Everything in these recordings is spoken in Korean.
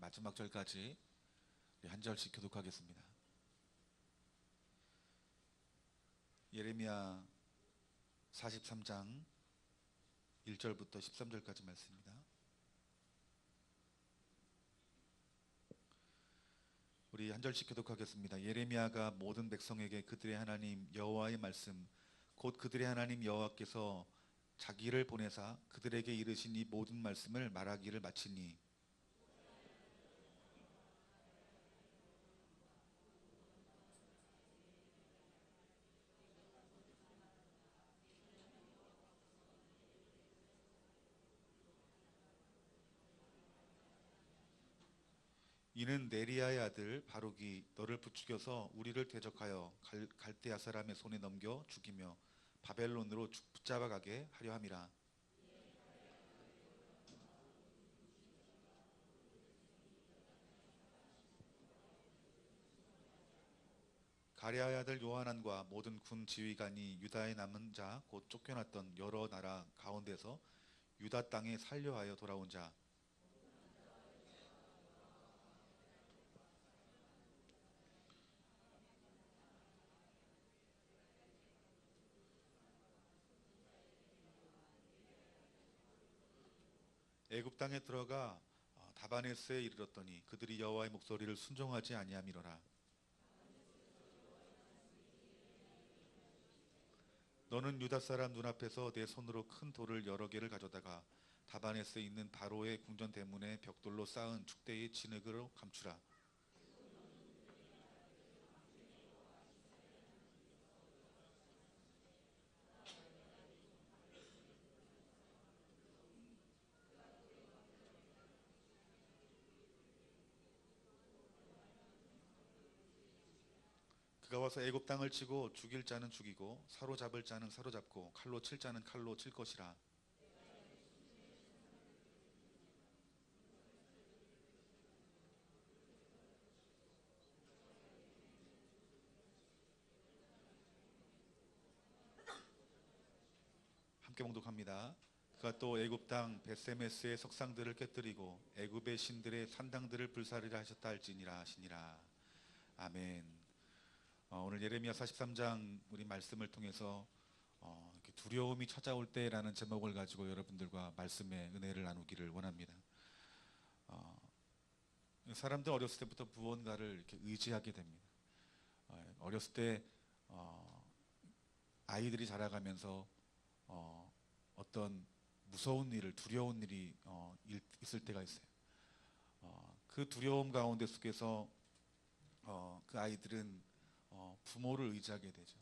마지막 절까지 우리 한 절씩 교독하겠습니다. 예레미야 43장 1절부터 13절까지 말씀입니다. 우리 한 절씩 교독하겠습니다. 예레미야가 모든 백성에게 그들의 하나님 여호와의 말씀 곧 그들의 하나님 여호와께서 자기를 보내사 그들에게 이르신 이 모든 말씀을 말하기를 마치니 이는 네리야의 아들 바룩이 너를 부추겨서 우리를 대적하여 갈대아 사람의 손에 넘겨 죽이며 바벨론으로 붙잡아 가게 하려 함이라. 가랴의 아들 요하난과 모든 군 지휘관이 유다의 남은 자 곧 쫓겨났던 여러 나라 가운데서 유다 땅에 살려하여 돌아온 자 애굽 땅에 들어가 다바네스에 이르렀더니 그들이 여호와의 목소리를 순종하지 아니함이로라. 너는 유다 사람 눈앞에서 내 손으로 큰 돌을 여러 개를 가져다가 다바네스에 있는 바로의 궁전 대문에 벽돌로 쌓은 축대의 진흙으로 감추라. 그가 와서 애굽 땅을 치고 죽일 자는 죽이고 사로잡을 자는 사로잡고 칼로 칠 자는 칼로 칠 것이라. 함께 봉독합니다. 그가 또 애굽 땅 벳세메스의 석상들을 깨뜨리고 애굽의 신들의 산당들을 불사르라 하셨다 할지니라 하시니라. 아멘. 오늘 예레미야 43장 우리 말씀을 통해서 이렇게 두려움이 찾아올 때라는 제목을 가지고 여러분들과 말씀의 은혜를 나누기를 원합니다. 사람들 어렸을 때부터 무언가를 이렇게 의지하게 됩니다. 어렸을 때 아이들이 자라가면서 어떤 무서운 일을 두려운 일이 있을 때가 있어요. 그 두려움 가운데 속에서 그 아이들은 부모를 의지하게 되죠.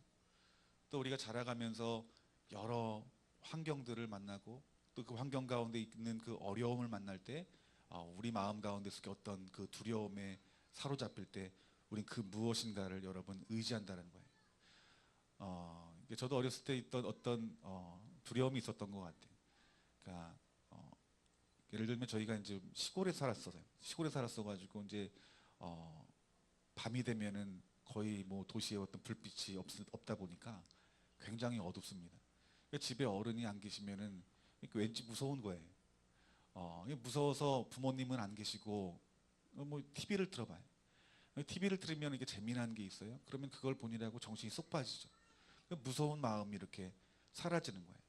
또 우리가 자라가면서 여러 환경들을 만나고 또 그 환경 가운데 있는 그 어려움을 만날 때 우리 마음 가운데 속에 어떤 그 두려움에 사로잡힐 때 우린 그 무엇인가를 여러분 의지한다는 거예요. 저도 어렸을 때 있던 어떤 두려움이 있었던 것 같아요. 그러니까 예를 들면 저희가 이제 시골에 살았어요. 시골에 살았어가지고 이제 밤이 되면은 거의 뭐 도시에 어떤 불빛이 없다 보니까 굉장히 어둡습니다. 집에 어른이 안 계시면은 왠지 무서운 거예요. 무서워서 부모님은 안 계시고 뭐 TV를 틀어봐요. TV를 틀으면 이게 재미난 게 있어요. 그러면 그걸 보느라고 정신이 쏙 빠지죠. 무서운 마음이 이렇게 사라지는 거예요.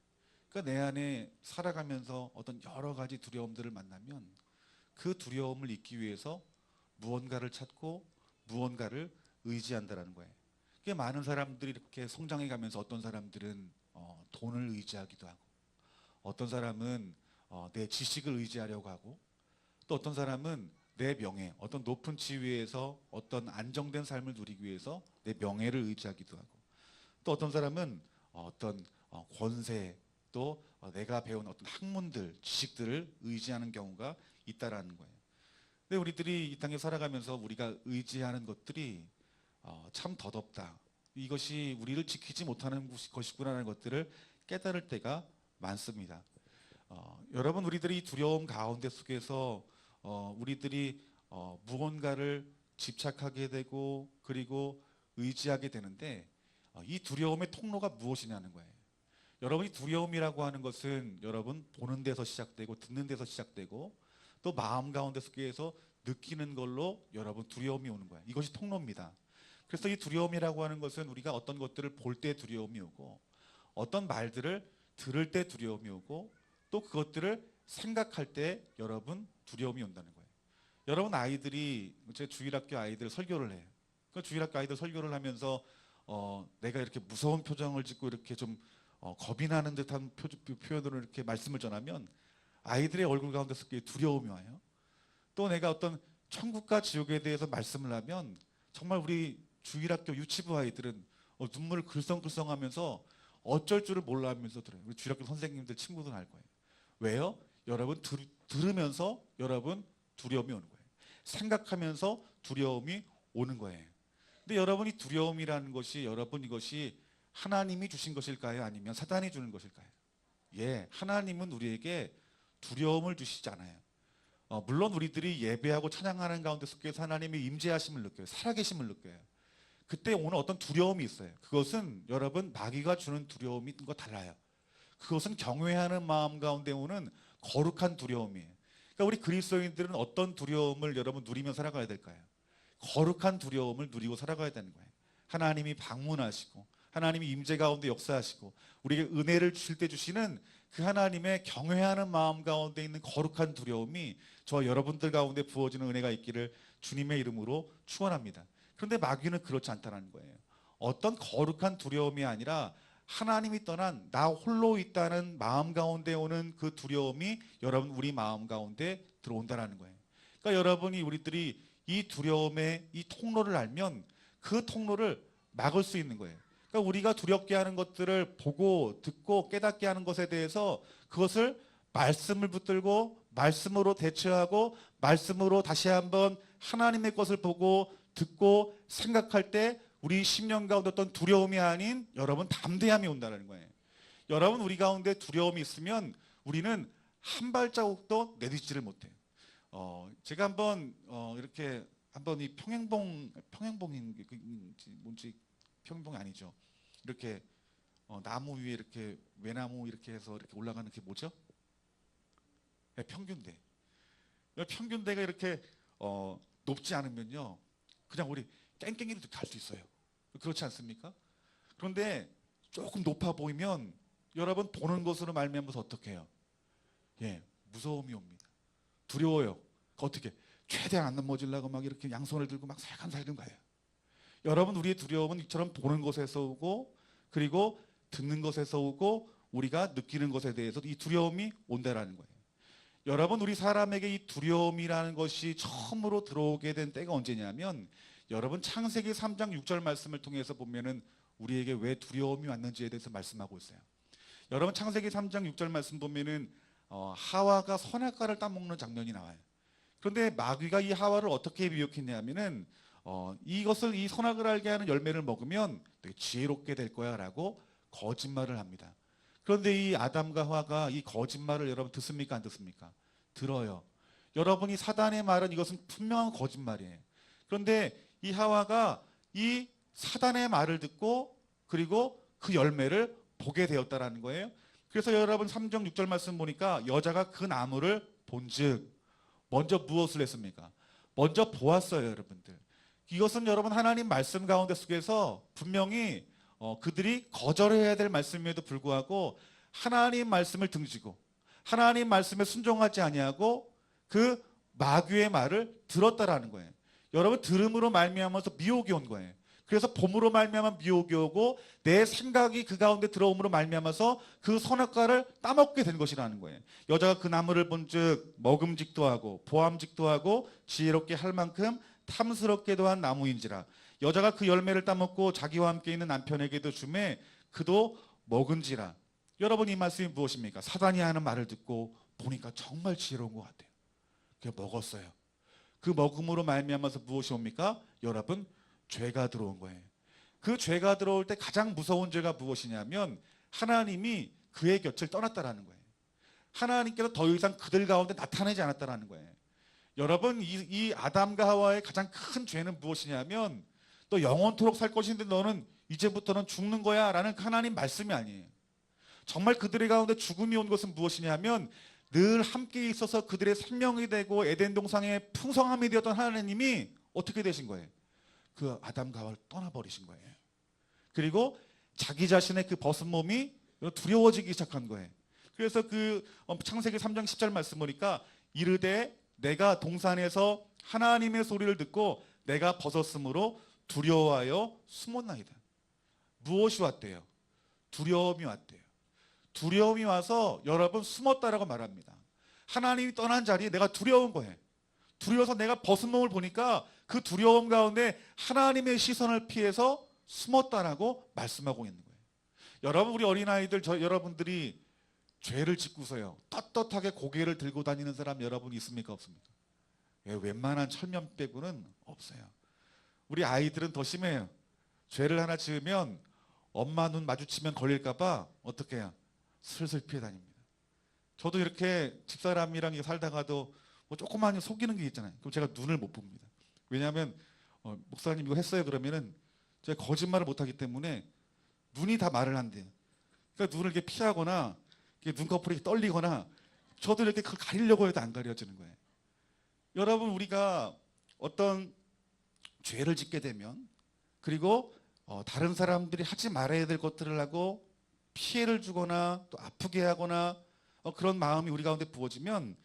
그러니까 내 안에 살아가면서 어떤 여러 가지 두려움들을 만나면 그 두려움을 잊기 위해서 무언가를 찾고 무언가를 의지한다라는 거예요. 많은 사람들이 이렇게 성장해 가면서 어떤 사람들은 돈을 의지하기도 하고 어떤 사람은 내 지식을 의지하려고 하고 또 어떤 사람은 내 명예, 어떤 높은 지위에서 어떤 안정된 삶을 누리기 위해서 내 명예를 의지하기도 하고 또 어떤 사람은 어떤 권세 또 내가 배운 어떤 학문들, 지식들을 의지하는 경우가 있다라는 거예요. 근데 우리들이 이 땅에 살아가면서 우리가 의지하는 것들이 참 더덥다. 이것이 우리를 지키지 못하는 것이구나라는 것들을 깨달을 때가 많습니다. 여러분 우리들이 두려움 가운데 속에서 우리들이 무언가를 집착하게 되고 그리고 의지하게 되는데 이 두려움의 통로가 무엇이냐는 거예요. 여러분이 두려움이라고 하는 것은 여러분 보는 데서 시작되고 듣는 데서 시작되고 또 마음 가운데 속에서 느끼는 걸로 여러분 두려움이 오는 거예요. 이것이 통로입니다. 그래서 이 두려움이라고 하는 것은 우리가 어떤 것들을 볼 때 두려움이 오고 어떤 말들을 들을 때 두려움이 오고 또 그것들을 생각할 때 여러분 두려움이 온다는 거예요. 여러분 아이들이 제 주일학교 아이들 설교를 해요. 그 주일학교 아이들 설교를 하면서 내가 이렇게 무서운 표정을 짓고 이렇게 좀 겁이 나는 듯한 표현으로 이렇게 말씀을 전하면 아이들의 얼굴 가운데 속에 두려움이 와요. 또 내가 어떤 천국과 지옥에 대해서 말씀을 하면 정말 우리 주일학교 유치부 아이들은 눈물을 글썽글썽하면서 어쩔 줄을 몰라 하면서 들어요. 우리 주일학교 선생님들 친구들은 알 거예요. 왜요? 여러분 들으면서 여러분 두려움이 오는 거예요. 생각하면서 두려움이 오는 거예요. 근데 여러분이 두려움이라는 것이 여러분 이것이 하나님이 주신 것일까요? 아니면 사단이 주는 것일까요? 예, 하나님은 우리에게 두려움을 주시지 않아요. 물론 우리들이 예배하고 찬양하는 가운데 속에서 하나님의 임재하심을 느껴요. 살아계심을 느껴요. 그때 오는 어떤 두려움이 있어요. 그것은 여러분 마귀가 주는 두려움과 달라요. 그것은 경외하는 마음 가운데 오는 거룩한 두려움이에요. 그러니까 우리 그리스도인들은 어떤 두려움을 여러분 누리며 살아가야 될까요? 거룩한 두려움을 누리고 살아가야 되는 거예요. 하나님이 방문하시고 하나님이 임재 가운데 역사하시고 우리에게 은혜를 주실 때 주시는 그 하나님의 경외하는 마음 가운데 있는 거룩한 두려움이 저와 여러분들 가운데 부어지는 은혜가 있기를 주님의 이름으로 축원합니다. 그런데 마귀는 그렇지 않다는 거예요. 어떤 거룩한 두려움이 아니라 하나님이 떠난 나 홀로 있다는 마음 가운데 오는 그 두려움이 여러분 우리 마음 가운데 들어온다는 거예요. 그러니까 여러분이 우리들이 이 두려움의 이 통로를 알면 그 통로를 막을 수 있는 거예요. 그러니까 우리가 두렵게 하는 것들을 보고 듣고 깨닫게 하는 것에 대해서 그것을 말씀을 붙들고 말씀으로 대처하고 말씀으로 다시 한번 하나님의 것을 보고 듣고 생각할 때 우리 심령 가운데 어떤 두려움이 아닌 여러분 담대함이 온다는 거예요. 여러분 우리 가운데 두려움이 있으면 우리는 한 발자국도 내딛지를 못해요. 제가 한번 이렇게 한번 이 평행봉인지 뭔지 평행봉이 아니죠. 이렇게 나무 위에 이렇게 외나무 이렇게 해서 이렇게 올라가는 게 뭐죠? 네, 평균대. 평균대가 이렇게 높지 않으면요, 그냥 우리 깽깽이도 갈 수 있어요. 그렇지 않습니까? 그런데 조금 높아 보이면 여러분 보는 것으로 말미암아서 어떻게 해요? 예, 무서움이 옵니다. 두려워요. 어떻게? 최대한 안 넘어지려고 막 이렇게 양손을 들고 막 살금살금 가요. 여러분 우리의 두려움은 이처럼 보는 것에서 오고 그리고 듣는 것에서 오고 우리가 느끼는 것에 대해서 이 두려움이 온다라는 거예요. 여러분 우리 사람에게 이 두려움이라는 것이 처음으로 들어오게 된 때가 언제냐면 여러분 창세기 3장 6절 말씀을 통해서 보면은 우리에게 왜 두려움이 왔는지에 대해서 말씀하고 있어요. 여러분 창세기 3장 6절 말씀 보면은 하와가 선악과를 따먹는 장면이 나와요. 그런데 마귀가 이 하와를 어떻게 미혹했냐면은 이것을 이 선악을 알게 하는 열매를 먹으면 되게 지혜롭게 될 거야라고 거짓말을 합니다. 그런데 이 아담과 하와가 이 거짓말을 여러분 듣습니까? 안 듣습니까? 들어요. 여러분이 사단의 말은 이것은 분명한 거짓말이에요. 그런데 이 하와가 이 사단의 말을 듣고 그리고 그 열매를 보게 되었다라는 거예요. 그래서 여러분 3장 6절 말씀 보니까 여자가 그 나무를 본즉 먼저 무엇을 했습니까? 먼저 보았어요, 여러분들. 이것은 여러분 하나님 말씀 가운데 속에서 분명히 그들이 거절해야 될 말씀임에도 불구하고 하나님 말씀을 등지고 하나님 말씀에 순종하지 아니하고 그 마귀의 말을 들었다라는 거예요. 여러분 들음으로 말미암아서 미혹이 온 거예요. 그래서 봄으로 말미암아 미혹이 오고 내 생각이 그 가운데 들어옴으로 말미암아서 그 선악과를 따먹게 된 것이라는 거예요. 여자가 그 나무를 본즉 먹음직도 하고 보암직도 하고 지혜롭게 할 만큼 탐스럽게도 한 나무인지라. 여자가 그 열매를 따먹고 자기와 함께 있는 남편에게도 주매 그도 먹은지라. 여러분 이 말씀이 무엇입니까? 사단이 하는 말을 듣고 보니까 정말 지혜로운 것 같아요. 그래서 먹었어요. 그 먹음으로 말미암아서 무엇이 옵니까? 여러분 죄가 들어온 거예요. 그 죄가 들어올 때 가장 무서운 죄가 무엇이냐면 하나님이 그의 곁을 떠났다라는 거예요. 하나님께서 더 이상 그들 가운데 나타나지 않았다라는 거예요. 여러분 이 아담과 하와의 가장 큰 죄는 무엇이냐면 너 영원토록 살 것인데 너는 이제부터는 죽는 거야 라는 하나님 말씀이 아니에요. 정말 그들의 가운데 죽음이 온 것은 무엇이냐면 늘 함께 있어서 그들의 생명이 되고 에덴 동산의 풍성함이 되었던 하나님이 어떻게 되신 거예요? 그 아담과 하와를 떠나버리신 거예요. 그리고 자기 자신의 그 벗은 몸이 두려워지기 시작한 거예요. 그래서 그 창세기 3장 10절 말씀 보니까 이르되 내가 동산에서 하나님의 소리를 듣고 내가 벗었으므로 두려워하여 숨었나이다. 무엇이 왔대요? 두려움이 왔대요. 두려움이 와서 여러분 숨었다라고 말합니다. 하나님이 떠난 자리에 내가 두려운 거예요. 두려워서 내가 벗은 몸을 보니까 그 두려움 가운데 하나님의 시선을 피해서 숨었다라고 말씀하고 있는 거예요. 여러분, 우리 어린아이들, 여러분들이 죄를 짓고서요 떳떳하게 고개를 들고 다니는 사람 여러분 있습니까? 없습니까? 웬만한 철면 빼고는 없어요. 우리 아이들은 더 심해요. 죄를 하나 지으면 엄마 눈 마주치면 걸릴까봐 어떻게 해요? 슬슬 피해 다닙니다. 저도 이렇게 집사람이랑 살다가도 뭐 조그만 속이는 게 있잖아요. 그럼 제가 눈을 못 봅니다. 왜냐하면 목사님 이거 했어요 그러면은 제가 거짓말을 못하기 때문에 눈이 다 말을 한대요. 그러니까 눈을 이렇게 피하거나 이렇게 눈꺼풀이 떨리거나 저도 이렇게 그걸 가리려고 해도 안 가려지는 거예요. 여러분, 우리가 어떤 죄를 짓게 되면 그리고 다른 사람들이 하지 말아야 될 것들을 하고 피해를 주거나 또 아프게 하거나 그런 마음이 우리 가운데 부어지면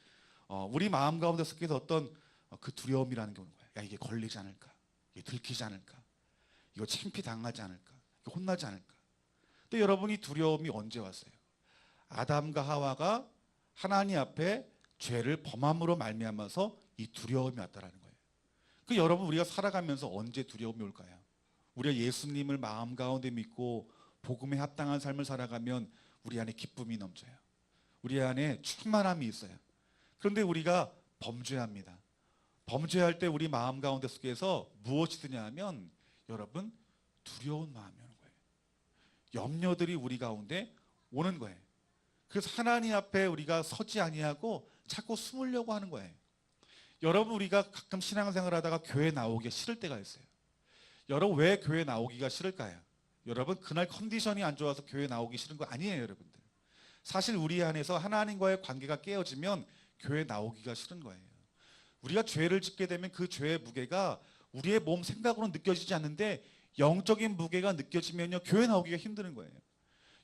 우리 마음 가운데 속에서 어떤 그 두려움이라는 게 오는 거예요. 야, 이게 걸리지 않을까? 이게 들키지 않을까? 이거 창피당하지 않을까? 이거 혼나지 않을까? 근데 여러분이 두려움이 언제 왔어요? 아담과 하와가 하나님 앞에 죄를 범함으로 말미암아서 이 두려움이 왔다라는 거예요. 그 여러분, 우리가 살아가면서 언제 두려움이 올까요? 우리가 예수님을 마음 가운데 믿고 복음에 합당한 삶을 살아가면 우리 안에 기쁨이 넘쳐요. 우리 안에 충만함이 있어요. 그런데 우리가 범죄합니다. 범죄할 때 우리 마음 가운데 속에서 무엇이 드냐 하면 여러분, 두려운 마음이 오는 거예요. 염려들이 우리 가운데 오는 거예요. 그래서 하나님 앞에 우리가 서지 아니하고 자꾸 숨으려고 하는 거예요. 여러분, 우리가 가끔 신앙생활 하다가 교회 나오기가 싫을 때가 있어요. 여러분, 왜 교회 나오기가 싫을까요? 여러분, 그날 컨디션이 안 좋아서 교회 나오기 싫은 거 아니에요, 여러분들. 사실 우리 안에서 하나님과의 관계가 깨어지면 교회 나오기가 싫은 거예요. 우리가 죄를 짓게 되면 그 죄의 무게가 우리의 몸 생각으로는 느껴지지 않는데 영적인 무게가 느껴지면요 교회 나오기가 힘드는 거예요.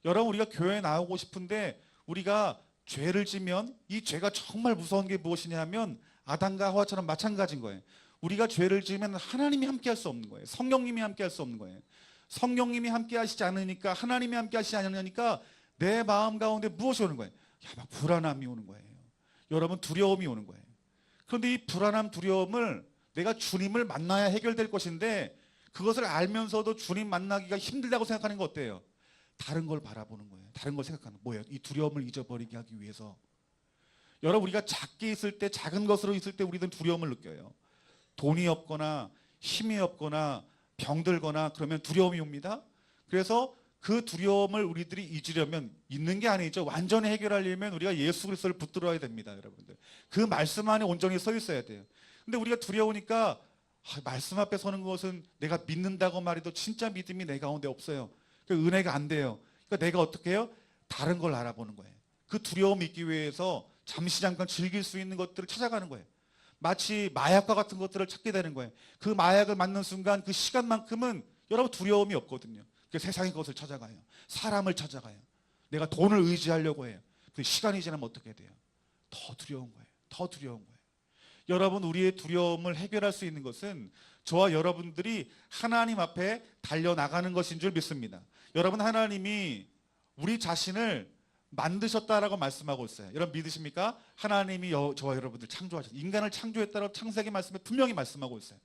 여러분, 우리가 교회 나오고 싶은데 우리가 죄를 지면 이 죄가 정말 무서운 게 무엇이냐 하면 아담과 하와처럼 마찬가지인 거예요. 우리가 죄를 지으면 하나님이 함께 할 수 없는 거예요. 성령님이 함께 할 수 없는 거예요. 성령님이 함께 하시지 않으니까, 하나님이 함께 하시지 않으니까 내 마음 가운데 무엇이 오는 거예요? 막 불안함이 오는 거예요. 여러분, 두려움이 오는 거예요. 그런데 이 불안함, 두려움을 내가 주님을 만나야 해결될 것인데 그것을 알면서도 주님 만나기가 힘들다고 생각하는 거 어때요? 다른 걸 바라보는 거예요. 다른 걸 생각하는 거예요. 뭐예요? 이 두려움을 잊어버리게 하기 위해서. 여러분, 우리가 작게 있을 때, 작은 것으로 있을 때 우리는 두려움을 느껴요. 돈이 없거나 힘이 없거나 병들거나 그러면 두려움이 옵니다. 그래서 그 두려움을 우리들이 잊으려면, 있는 게 아니죠. 완전히 해결하려면 우리가 예수 그리스도를 붙들어야 됩니다, 여러분들. 그 말씀 안에 온전히 서 있어야 돼요. 근데 우리가 두려우니까 말씀 앞에 서는 것은 내가 믿는다고 말해도 진짜 믿음이 내 가운데 없어요. 은혜가 안 돼요. 그러니까 내가 어떻게 해요? 다른 걸 알아보는 거예요. 그 두려움이 있기 위해서 잠시 잠깐 즐길 수 있는 것들을 찾아가는 거예요. 마치 마약과 같은 것들을 찾게 되는 거예요. 그 마약을 맞는 순간 그 시간만큼은 여러분 두려움이 없거든요. 세상의 것을 찾아가요. 사람을 찾아가요. 내가 돈을 의지하려고 해요. 그 시간이 지나면 어떻게 돼요? 더 두려운 거예요. 더 두려운 거예요. 여러분, 우리의 두려움을 해결할 수 있는 것은 저와 여러분들이 하나님 앞에 달려나가는 것인 줄 믿습니다. 여러분, 하나님이 우리 자신을 만드셨다라고 말씀하고 있어요. 여러분 믿으십니까? 하나님이 저와 여러분들 창조하셨어요. 인간을 창조했다라고 창세기 말씀에 분명히 말씀하고 있어요.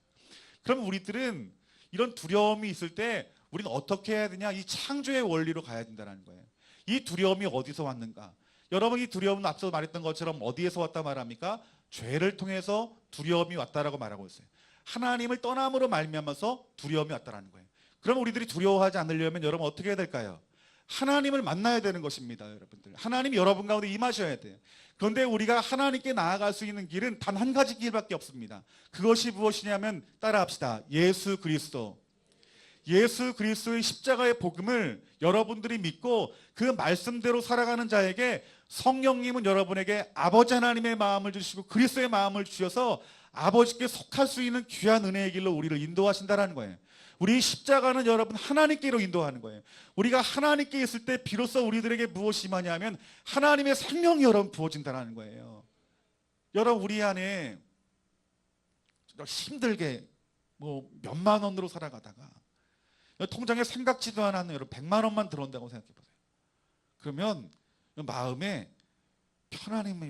그럼 우리들은 이런 두려움이 있을 때 우리는 어떻게 해야 되냐? 이 창조의 원리로 가야 된다는 거예요. 이 두려움이 어디서 왔는가? 여러분, 이 두려움은 앞서 말했던 것처럼 어디에서 왔다 말합니까? 죄를 통해서 두려움이 왔다라고 말하고 있어요. 하나님을 떠남으로 말미암아서 두려움이 왔다라는 거예요. 그럼 우리들이 두려워하지 않으려면 여러분 어떻게 해야 될까요? 하나님을 만나야 되는 것입니다, 여러분들. 하나님이 여러분 가운데 임하셔야 돼요. 그런데 우리가 하나님께 나아갈 수 있는 길은 단 한 가지 길밖에 없습니다. 그것이 무엇이냐면 따라합시다. 예수 그리스도. 예수 그리스도의 십자가의 복음을 여러분들이 믿고 그 말씀대로 살아가는 자에게 성령님은 여러분에게 아버지 하나님의 마음을 주시고 그리스도의 마음을 주셔서 아버지께 속할 수 있는 귀한 은혜의 길로 우리를 인도하신다는 거예요. 우리 십자가는 여러분 하나님께로 인도하는 거예요. 우리가 하나님께 있을 때 비로소 우리들에게 무엇이 임하냐면 하나님의 생명이 여러분 부어진다는 거예요. 여러분 우리 안에 힘들게 뭐 몇만 원으로 살아가다가 통장에 생각지도 않았는 여러분 100만 원만 들어온다고 생각해 보세요. 그러면 마음에 편안함이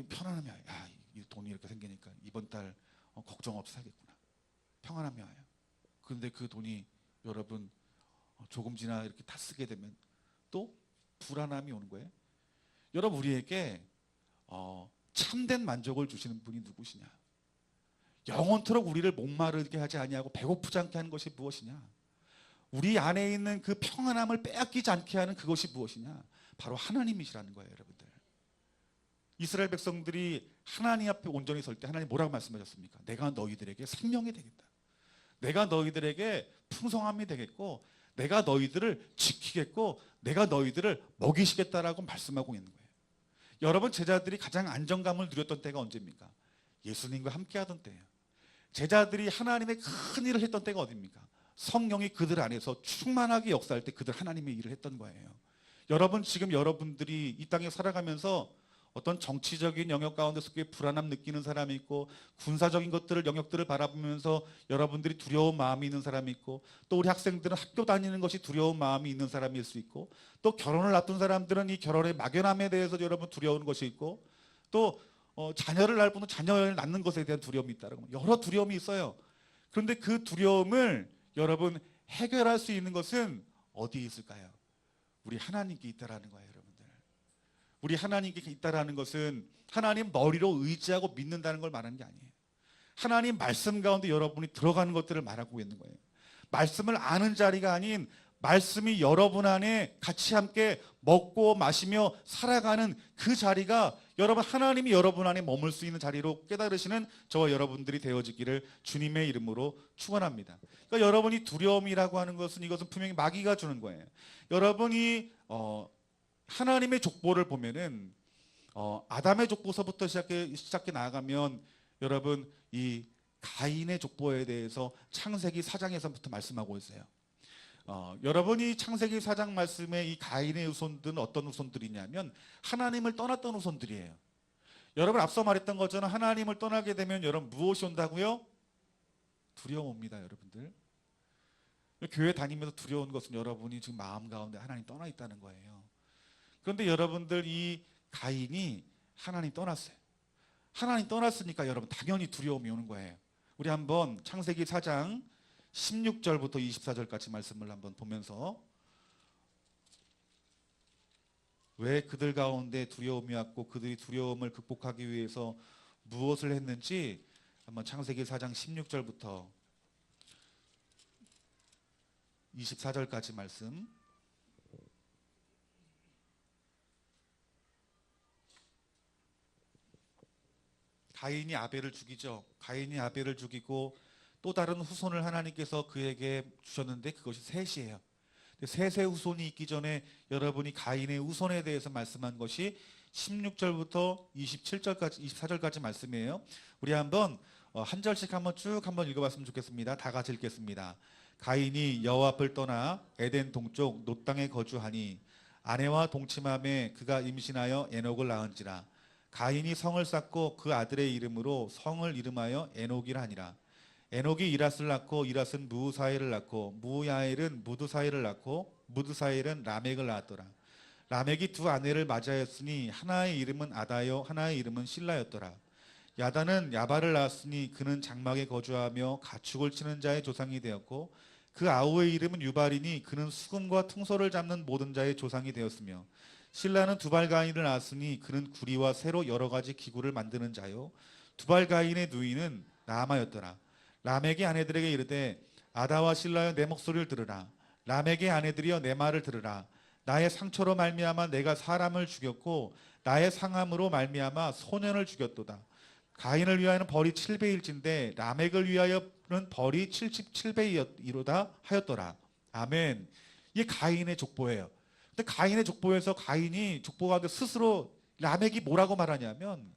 야, 이 돈이 이렇게 생기니까 이번 달 걱정 없이 살겠구나. 평안함이 와요. 그런데 그 돈이 여러분 조금 지나 이렇게 다 쓰게 되면 또 불안함이 오는 거예요. 여러분 우리에게 참된 만족을 주시는 분이 누구시냐? 영원토록 우리를 목마르게 하지 아니하고 배고프지 않게 하는 것이 무엇이냐? 우리 안에 있는 그 평안함을 빼앗기지 않게 하는 그것이 무엇이냐? 바로 하나님이시라는 거예요, 여러분들. 이스라엘 백성들이 하나님 앞에 온전히 설 때 하나님 뭐라고 말씀하셨습니까? 내가 너희들에게 생명이 되겠다. 내가 너희들에게 풍성함이 되겠고 내가 너희들을 지키겠고 내가 너희들을 먹이시겠다라고 말씀하고 있는 거예요. 여러분 제자들이 가장 안정감을 누렸던 때가 언제입니까? 예수님과 함께하던 때예요. 제자들이 하나님의 큰 일을 했던 때가 어디입니까? 성령이 그들 안에서 충만하게 역사할 때 그들 하나님의 일을 했던 거예요. 여러분 지금 여러분들이 이 땅에 살아가면서 어떤 정치적인 영역 가운데서 불안함 느끼는 사람이 있고 군사적인 영역들을 바라보면서 여러분들이 두려운 마음이 있는 사람이 있고 또 우리 학생들은 학교 다니는 것이 두려운 마음이 있는 사람일 수 있고 또 결혼을 앞둔 사람들은 이 결혼의 막연함에 대해서 여러분 두려운 것이 있고 또 자녀를 낳을 분은 자녀를 낳는 것에 대한 두려움이 있다라고 여러 두려움이 있어요. 그런데 그 두려움을 여러분 해결할 수 있는 것은 어디에 있을까요? 우리 하나님께 있다라는 거예요, 여러분들. 우리 하나님께 있다라는 것은 하나님 머리로 의지하고 믿는다는 걸 말하는 게 아니에요. 하나님 말씀 가운데 여러분이 들어가는 것들을 말하고 있는 거예요. 말씀을 아는 자리가 아닌 말씀이 여러분 안에 같이 함께 먹고 마시며 살아가는 그 자리가 여러분 하나님이 여러분 안에 머물 수 있는 자리로 깨달으시는 저와 여러분들이 되어지기를 주님의 이름으로 축원합니다. 그러니까 여러분이 두려움이라고 하는 것은 이것은 분명히 마귀가 주는 거예요. 여러분이 하나님의 족보를 보면은 아담의 족보서부터 시작해 나아가면 여러분 이 가인의 족보에 대해서 창세기 4장에서부터 말씀하고 있어요. 여러분이 창세기 4장 말씀에 이 가인의 후손들은 어떤 후손들이냐면 하나님을 떠났던 후손들이에요. 여러분 앞서 말했던 것처럼 하나님을 떠나게 되면 여러분 무엇이 온다고요? 두려움 옵니다, 여러분들. 교회 다니면서 두려운 것은 여러분이 지금 마음 가운데 하나님 떠나 있다는 거예요. 그런데 여러분들 이 가인이 하나님 떠났어요. 하나님 떠났으니까 여러분 당연히 두려움이 오는 거예요. 우리 한번 창세기 4장 16절부터 24절까지 말씀을 한번 보면서 왜 그들 가운데 두려움이 왔고 그들이 두려움을 극복하기 위해서 무엇을 했는지 한번 창세기 4장 16절부터 24절까지 말씀 가인이 아벨을 죽이죠. 가인이 아벨을 죽이고 또 다른 후손을 하나님께서 그에게 주셨는데 그것이 셋이에요. 셋의 후손이 있기 전에 여러분이 가인의 후손에 대해서 말씀한 것이 16절부터 27절까지 24절까지 말씀이에요. 우리 한번 한 절씩 한번 쭉 한번 읽어봤으면 좋겠습니다. 다 같이 읽겠습니다. 가인이 여호와 앞을 떠나 에덴 동쪽 놋 땅에 거주하니 아내와 동침함에 그가 임신하여 에녹을 낳은지라. 가인이 성을 쌓고 그 아들의 이름으로 성을 이름하여 에녹이라 하니라. 에녹이 이랏을 낳고 이랏은 무사일을 낳고 무야일은 무드사일을 낳고 무드사일은 라멕을 낳았더라. 라멕이 두 아내를 맞이하였으니 하나의 이름은 아다요 하나의 이름은 실라였더라. 야다는 야발을 낳았으니 그는 장막에 거주하며 가축을 치는 자의 조상이 되었고 그 아우의 이름은 유발이니 그는 수금과 퉁소를 잡는 모든 자의 조상이 되었으며 실라는 두발가인을 낳았으니 그는 구리와 새로 여러 가지 기구를 만드는 자요 두발가인의 누이는 나아마였더라. 라멕의 아내들에게 이르되 아다와 실라여 내 목소리를 들으라. 라멕의 아내들이여 내 말을 들으라. 나의 상처로 말미암아 내가 사람을 죽였고 나의 상함으로 말미암아 소년을 죽였도다. 가인을 위하여는 벌이 7배일진데 라멕을 위하여는 벌이 77배이로다 하였더라. 아멘. 이게 가인의 족보예요. 근데 가인의 족보에서 가인이 족보 가운데 스스로 라멕이 뭐라고 말하냐면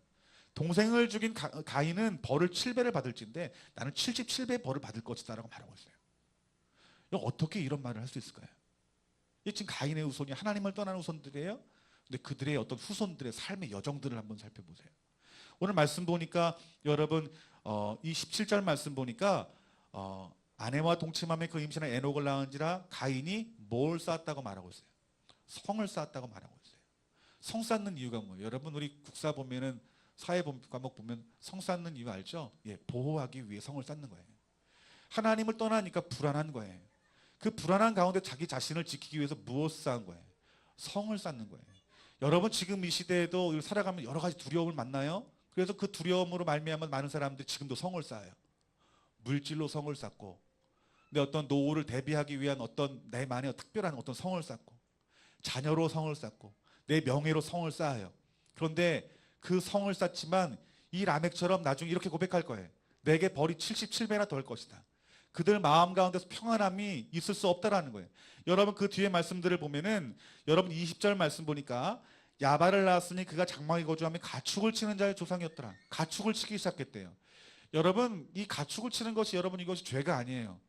동생을 죽인 가인은 벌을 7배를 받을진데 나는 77배의 벌을 받을 것이다 라고 말하고 있어요. 어떻게 이런 말을 할 수 있을까요? 지금 가인의 후손이 하나님을 떠난 후손들이에요. 근데 그들의 어떤 후손들의 삶의 여정들을 한번 살펴보세요. 오늘 말씀 보니까 여러분 이 17절 말씀 보니까 아내와 동침함에 그 임신한 에녹을 낳은지라 가인이 뭘 쌓았다고 말하고 있어요? 성을 쌓았다고 말하고 있어요. 성 쌓는 이유가 뭐예요? 여러분 우리 국사 보면은 사회 과목 보면 성 쌓는 이유 알죠? 보호하기 위해 성을 쌓는 거예요. 하나님을 떠나니까 불안한 거예요. 그 불안한 가운데 자기 자신을 지키기 위해서 무엇을 쌓은 거예요? 성을 쌓는 거예요. 여러분 지금 이 시대에도 살아가면 여러 가지 두려움을 만나요. 그래서 그 두려움으로 말미암아 많은 사람들이 지금도 성을 쌓아요. 물질로 성을 쌓고 내 어떤 노후를 대비하기 위한 어떤 내만의 특별한 어떤 성을 쌓고 자녀로 성을 쌓고 내 명예로 성을 쌓아요. 그런데 그 성을 쌓지만 이 라멕처럼 나중에 이렇게 고백할 거예요. 내게 벌이 77배나 더 할 것이다. 그들 마음 가운데서 평안함이 있을 수 없다라는 거예요. 여러분 그 뒤에 말씀들을 보면은 여러분 20절 말씀 보니까 야발을 낳았으니 그가 장막에 거주하며 가축을 치는 자의 조상이었더라. 가축을 치기 시작했대요. 여러분 이 가축을 치는 것이 여러분 이것이 죄가 아니에요.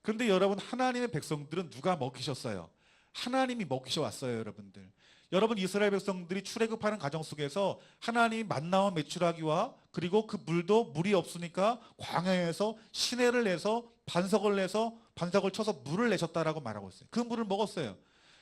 그런데 여러분 하나님의 백성들은 누가 먹이셨어요? 하나님이 먹이셔 왔어요. 여러분들. 여러분 이스라엘 백성들이 출애굽하는 과정 속에서 하나님이 만나와 메추라기와 그리고 그 물도 물이 없으니까 광야에서 시내를 내서 반석을 쳐서 물을 내셨다라고 말하고 있어요. 그 물을 먹었어요.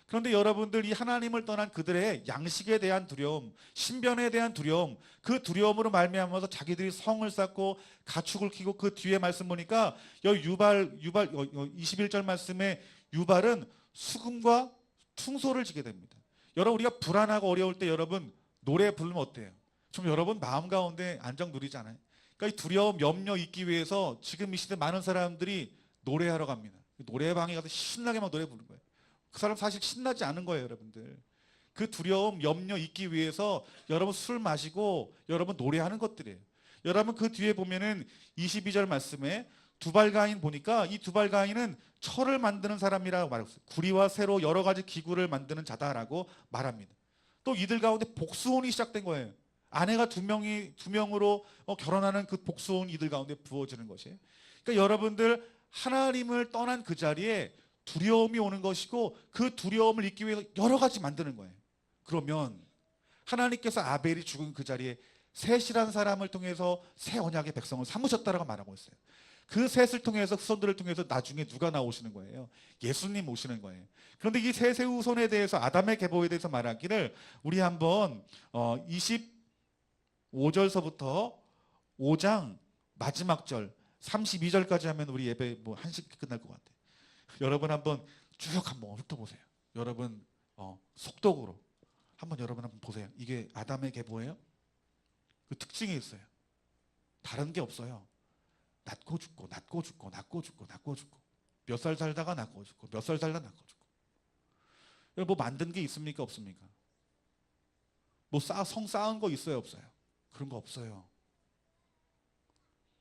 그런데 여러분들 이 하나님을 떠난 그들의 양식에 대한 두려움, 신변에 대한 두려움, 그 두려움으로 말미암아서 자기들이 성을 쌓고 가축을 키고 그 뒤에 말씀 보니까 유발 21절 말씀에 유발은 수금과 퉁소를 지게 됩니다. 여러분 우리가 불안하고 어려울 때 여러분 노래 부르면 어때요? 좀 여러분 마음 가운데 안정 누리잖아요. 그러니까 이 두려움, 염려 잊기 위해서 지금 이 시대 많은 사람들이 노래하러 갑니다. 노래방에 가서 신나게 막 노래 부르는 거예요. 그 사람 사실 신나지 않은 거예요, 여러분들. 그 두려움, 염려 잊기 위해서 여러분 술 마시고 여러분 노래하는 것들이에요. 여러분 그 뒤에 보면은 22절 말씀에 두발가인 보니까 이 두발가인은 철을 만드는 사람이라고 말하고 있어요. 구리와 쇠로 여러 가지 기구를 만드는 자다라고 말합니다. 또 이들 가운데 복수혼이 시작된 거예요. 아내가 두 명으로 결혼하는 그 복수혼 이들 가운데 부어지는 것이에요. 그러니까 여러분들 하나님을 떠난 그 자리에 두려움이 오는 것이고 그 두려움을 잊기 위해서 여러 가지 만드는 거예요. 그러면 하나님께서 아벨이 죽은 그 자리에 셋이라는 사람을 통해서 새 언약의 백성을 삼으셨다라고 말하고 있어요. 그 셋을 통해서 후손들을 통해서 나중에 누가 나오시는 거예요? 예수님 오시는 거예요. 그런데 이 셋의 후손에 대해서 아담의 계보에 대해서 말하기를 우리 한번 25절서부터 5장 마지막 절 32절까지 하면 우리 예배 뭐 한식 끝날 것 같아요. 여러분 한번 쭉 한번 훑어보세요. 여러분 속독으로 여러분 한번 보세요. 이게 아담의 계보예요. 그 특징이 있어요. 다른 게 없어요. 낳고 죽고 낳고 죽고 낳고 죽고 낳고 죽고 몇 살 살다가 낳고 죽고 몇 살 살다가 낳고 죽고. 뭐 만든 게 있습니까 없습니까? 뭐 성 쌓은 거 있어요 없어요? 그런 거 없어요.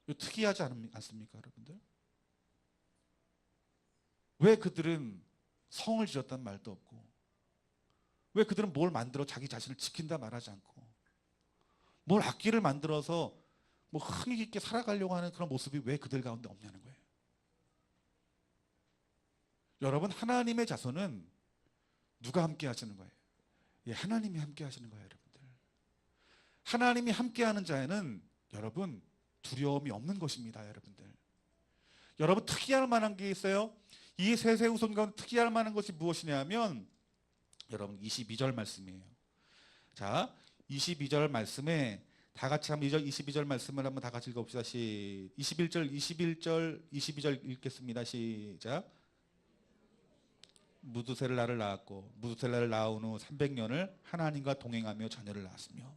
특이하지 않습니까 여러분들? 왜 그들은 성을 지었다는 말도 없고 왜 그들은 뭘 만들어 자기 자신을 지킨다 말하지 않고 뭘 악기를 만들어서 뭐 흥이 깊게 살아가려고 하는 그런 모습이 왜 그들 가운데 없냐는 거예요. 여러분 하나님의 자손은 누가 함께 하시는 거예요? 하나님이 함께 하시는 거예요 여러분들. 하나님이 함께 하는 자에는 여러분 두려움이 없는 것입니다 여러분들. 여러분 특이할 만한 게 있어요. 이 셋의 후손 가운데 특이할 만한 것이 무엇이냐면 여러분 22절 말씀이에요. 자 22절 말씀에 다 같이 한번 22절 말씀을 한번 다 같이 읽어봅시다. 22절 읽겠습니다. 시작. 무두셀라를 낳았고 무두셀라를 낳은 후 300년을 하나님과 동행하며 자녀를 낳았으며.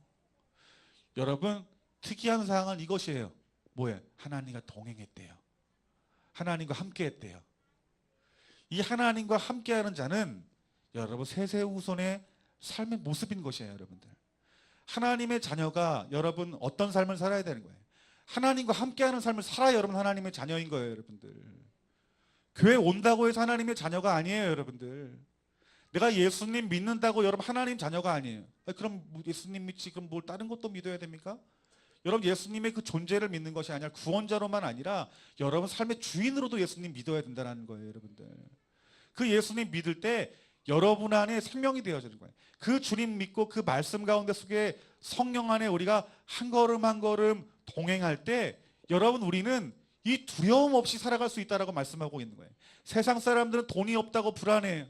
여러분 특이한 사항은 이것이에요. 뭐예요? 하나님과 동행했대요. 하나님과 함께했대요. 이 하나님과 함께하는 자는 여러분 셋의 후손의 삶의 모습인 것이에요 여러분들. 하나님의 자녀가 여러분 어떤 삶을 살아야 되는 거예요? 하나님과 함께하는 삶을 살아야 여러분 하나님의 자녀인 거예요 여러분들. 교회 온다고 해서 하나님의 자녀가 아니에요 여러분들. 내가 예수님 믿는다고 여러분 하나님 자녀가 아니에요. 그럼 예수님 믿지 그럼 뭘 다른 것도 믿어야 됩니까? 여러분 예수님의 그 존재를 믿는 것이 아니라 구원자로만 아니라 여러분 삶의 주인으로도 예수님 믿어야 된다는 거예요, 여러분들. 그 예수님 믿을 때 여러분 안에 생명이 되어지는 거예요. 그 주님 믿고 그 말씀 가운데 속에 성령 안에 우리가 한 걸음 한 걸음 동행할 때 여러분 우리는 이 두려움 없이 살아갈 수 있다라고 말씀하고 있는 거예요. 세상 사람들은 돈이 없다고 불안해요.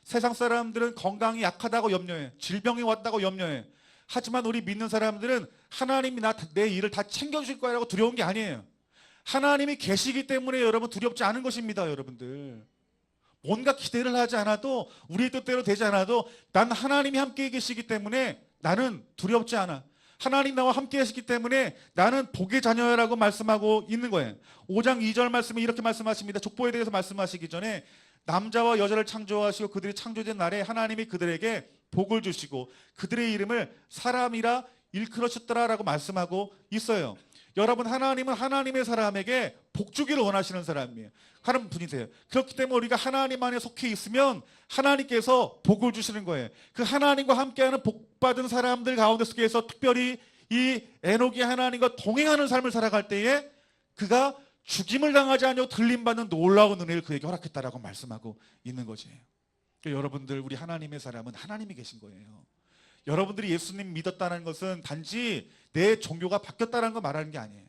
세상 사람들은 건강이 약하다고 염려해요. 질병이 왔다고 염려해요. 하지만 우리 믿는 사람들은 하나님이 내 일을 다 챙겨주실 거라고 두려운 게 아니에요. 하나님이 계시기 때문에 여러분 두렵지 않은 것입니다, 여러분들. 뭔가 기대를 하지 않아도 우리의 뜻대로 되지 않아도 난 하나님이 함께 계시기 때문에 나는 두렵지 않아. 하나님 나와 함께 하시기 때문에 나는 복의 자녀라고 말씀하고 있는 거예요. 5장 2절 말씀에 이렇게 말씀하십니다. 족보에 대해서 말씀하시기 전에 남자와 여자를 창조하시고 그들이 창조된 날에 하나님이 그들에게 복을 주시고 그들의 이름을 사람이라 일컬으셨더라라고 말씀하고 있어요. 여러분 하나님은 하나님의 사람에게 복 주기를 원하시는 사람이에요. 하나님 분이세요. 그렇기 때문에 우리가 하나님 안에 속해 있으면 하나님께서 복을 주시는 거예요. 그 하나님과 함께하는 복받은 사람들 가운데 속에서 특별히 이 에녹이 하나님과 동행하는 삶을 살아갈 때에 그가 죽임을 당하지 않고 들림받는 놀라운 은혜를 그에게 허락했다라고 말씀하고 있는 거지. 그러니까 여러분들 우리 하나님의 사람은 하나님이 계신 거예요. 여러분들이 예수님 믿었다는 것은 단지 내 종교가 바뀌었다는 거 말하는 게 아니에요.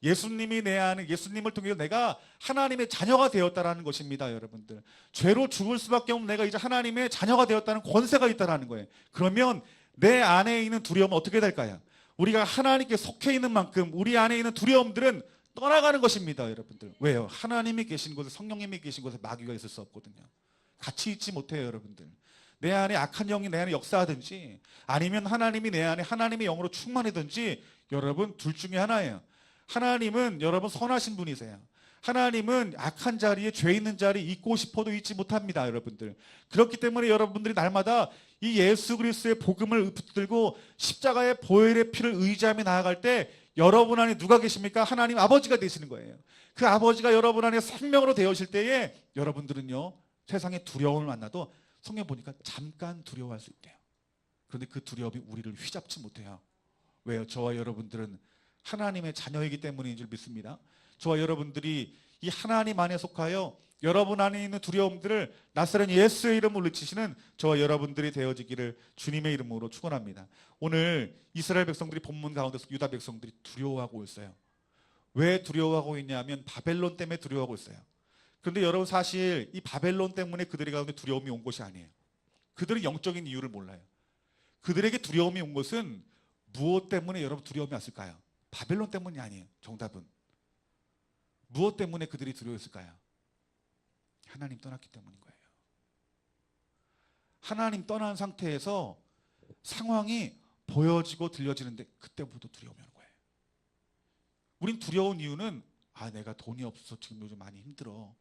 예수님이 내 안에 예수님을 통해서 내가 하나님의 자녀가 되었다는 것입니다, 여러분들. 죄로 죽을 수밖에 없는 내가 이제 하나님의 자녀가 되었다는 권세가 있다는 거예요. 그러면 내 안에 있는 두려움은 어떻게 될까요? 우리가 하나님께 속해 있는 만큼 우리 안에 있는 두려움들은 떠나가는 것입니다, 여러분들. 왜요? 하나님이 계신 곳에 성령님이 계신 곳에 마귀가 있을 수 없거든요. 같이 있지 못해요, 여러분들. 내 안에 악한 영이 내 안에 역사하든지 아니면 하나님이 내 안에 하나님의 영으로 충만하든지 여러분 둘 중에 하나예요. 하나님은 여러분 선하신 분이세요. 하나님은 악한 자리에 죄 있는 자리에 있고 싶어도 있지 못합니다, 여러분들. 그렇기 때문에 여러분들이 날마다 이 예수 그리스도의 복음을 붙들고 십자가의 보혈의 피를 의지하며 나아갈 때 여러분 안에 누가 계십니까? 하나님 아버지가 되시는 거예요. 그 아버지가 여러분 안에 생명으로 되어질 때에 여러분들은요 세상의 두려움을 만나도 성경 보니까 잠깐 두려워할 수 있대요. 그런데 그 두려움이 우리를 휘잡지 못해요. 왜요? 저와 여러분들은 하나님의 자녀이기 때문인 줄 믿습니다. 저와 여러분들이 이 하나님 안에 속하여 여러분 안에 있는 두려움들을 나사렛 예수의 이름으로 물리치시는 저와 여러분들이 되어지기를 주님의 이름으로 축원합니다. 오늘 이스라엘 백성들이 본문 가운데서 유다 백성들이 두려워하고 있어요. 왜 두려워하고 있냐면 바벨론 때문에 두려워하고 있어요. 그런데 여러분 사실 이 바벨론 때문에 그들의 가운데 두려움이 온 것이 아니에요. 그들은 영적인 이유를 몰라요. 그들에게 두려움이 온 것은 무엇 때문에 여러분 두려움이 왔을까요? 바벨론 때문이 아니에요. 정답은 무엇 때문에 그들이 두려웠을까요? 하나님 떠났기 때문인 거예요. 하나님 떠난 상태에서 상황이 보여지고 들려지는데 그때부터 두려움이 오는 거예요. 우린 두려운 이유는 내가 돈이 없어서 지금 요즘 많이 힘들어.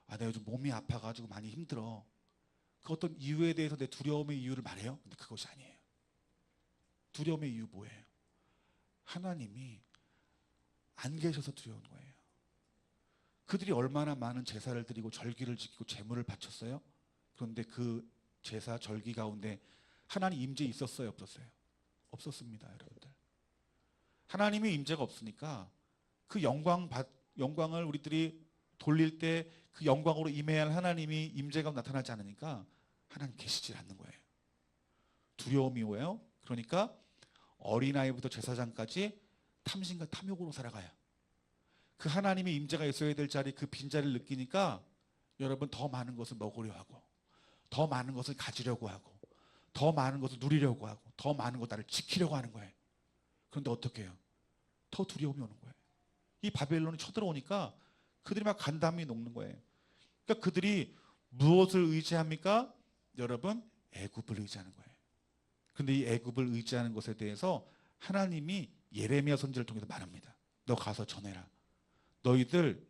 내가 요즘 몸이 아파가지고 많이 힘들어. 그 어떤 이유에 대해서 내 두려움의 이유를 말해요? 근데 그것이 아니에요. 두려움의 이유 뭐예요? 하나님이 안 계셔서 두려운 거예요. 그들이 얼마나 많은 제사를 드리고 절기를 지키고 제물을 바쳤어요? 그런데 그 제사 절기 가운데 하나님 임재 있었어요? 없었어요? 없었습니다, 여러분들. 하나님의 임재가 없으니까 그 영광을 우리들이 돌릴 때 그 영광으로 임해야 할 하나님이 임재가 나타나지 않으니까 하나님 계시질 않는 거예요. 두려움이 왜요? 그러니까 어린아이부터 제사장까지 탐심과 탐욕으로 살아가요. 그 하나님의 임재가 있어야 될 자리 그 빈자리를 느끼니까 여러분 더 많은 것을 먹으려 하고 더 많은 것을 가지려고 하고 더 많은 것을 누리려고 하고 더 많은 것 나를 지키려고 하는 거예요. 그런데 어떻게 해요? 더 두려움이 오는 거예요. 이 바벨론이 쳐들어오니까 그들이 막 간담이 녹는 거예요. 그러니까 그들이 무엇을 의지합니까? 여러분 애굽을 의지하는 거예요. 그런데 이 애굽을 의지하는 것에 대해서 하나님이 예레미야 선지를 통해서 말합니다. 너 가서 전해라. 너희들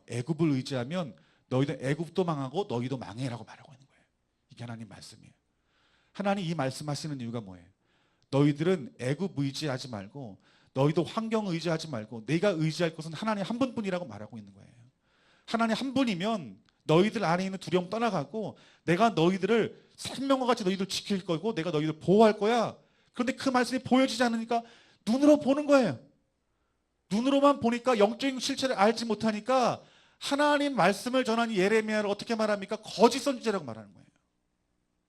애굽을 의지하면 너희들 애굽도 망하고 너희도 망해라고 말하고 있는 거예요. 이게 하나님 말씀이에요. 하나님 이 말씀하시는 이유가 뭐예요? 너희들은 애굽 의지하지 말고 너희도 환경 의지하지 말고 내가 의지할 것은 하나님 한 분뿐이라고 말하고 있는 거예요. 하나님 한 분이면 너희들 안에 있는 두려움 떠나가고 내가 너희들을 생명과 같이 너희들 지킬 거고 내가 너희들 보호할 거야. 그런데 그 말씀이 보여지지 않으니까 눈으로 보는 거예요. 눈으로만 보니까 영적인 실체를 알지 못하니까 하나님 말씀을 전하는 예레미야를 어떻게 말합니까? 거짓 선지자라고 말하는 거예요.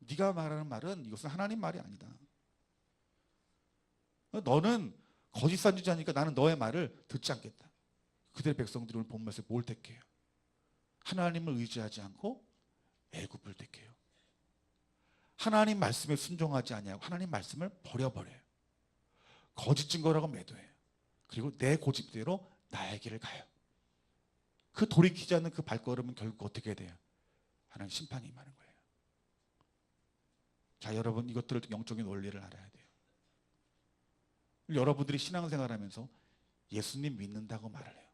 네가 말하는 말은 이것은 하나님 말이 아니다. 너는 거짓 선지자니까 나는 너의 말을 듣지 않겠다. 그들의 백성들이 오늘 본 말씀에 뭘 택해요? 하나님을 의지하지 않고 애굽을 택해요. 하나님 말씀에 순종하지 아니하고 하나님 말씀을 버려버려요. 거짓 증거라고 매도해요. 그리고 내 고집대로 나의 길을 가요. 그 돌이키지 않는 그 발걸음은 결국 어떻게 돼요? 하나님 심판이 임하는 거예요. 자, 여러분 이것들을 영적인 원리를 알아야 돼요. 여러분들이 신앙생활하면서 예수님 믿는다고 말을 해요.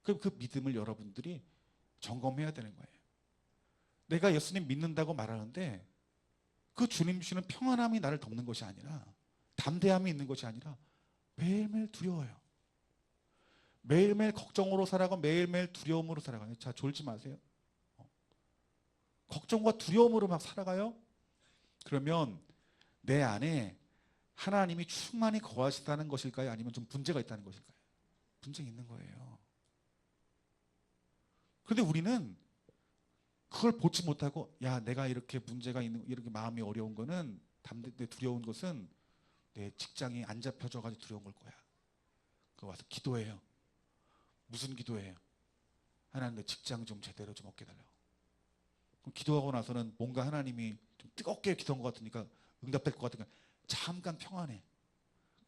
그럼 그 믿음을 여러분들이 점검해야 되는 거예요. 내가 예수님 믿는다고 말하는데 그 주님 주시는 평안함이 나를 덮는 것이 아니라 담대함이 있는 것이 아니라 매일매일 두려워요. 매일매일 걱정으로 살아가고 매일매일 두려움으로 살아가요. 자, 졸지 마세요. 걱정과 두려움으로 막 살아가요? 그러면 내 안에 하나님이 충만히 거하시다는 것일까요? 아니면 좀 문제가 있다는 것일까요? 문제가 있는 거예요. 그런데 우리는 그걸 보지 못하고 야, 내가 이렇게 문제가 있는, 이렇게 마음이 어려운 거는, 두려운 것은 내 직장이 안 잡혀져가지고 두려운 걸 거야. 그거 와서 기도해요. 무슨 기도해요? 하나님 내 직장 좀 제대로 좀 얻게 달라고. 그럼 기도하고 나서는 뭔가 하나님이 좀 뜨겁게 기도한 것 같으니까 응답될 것 같으니까 잠깐 평안해.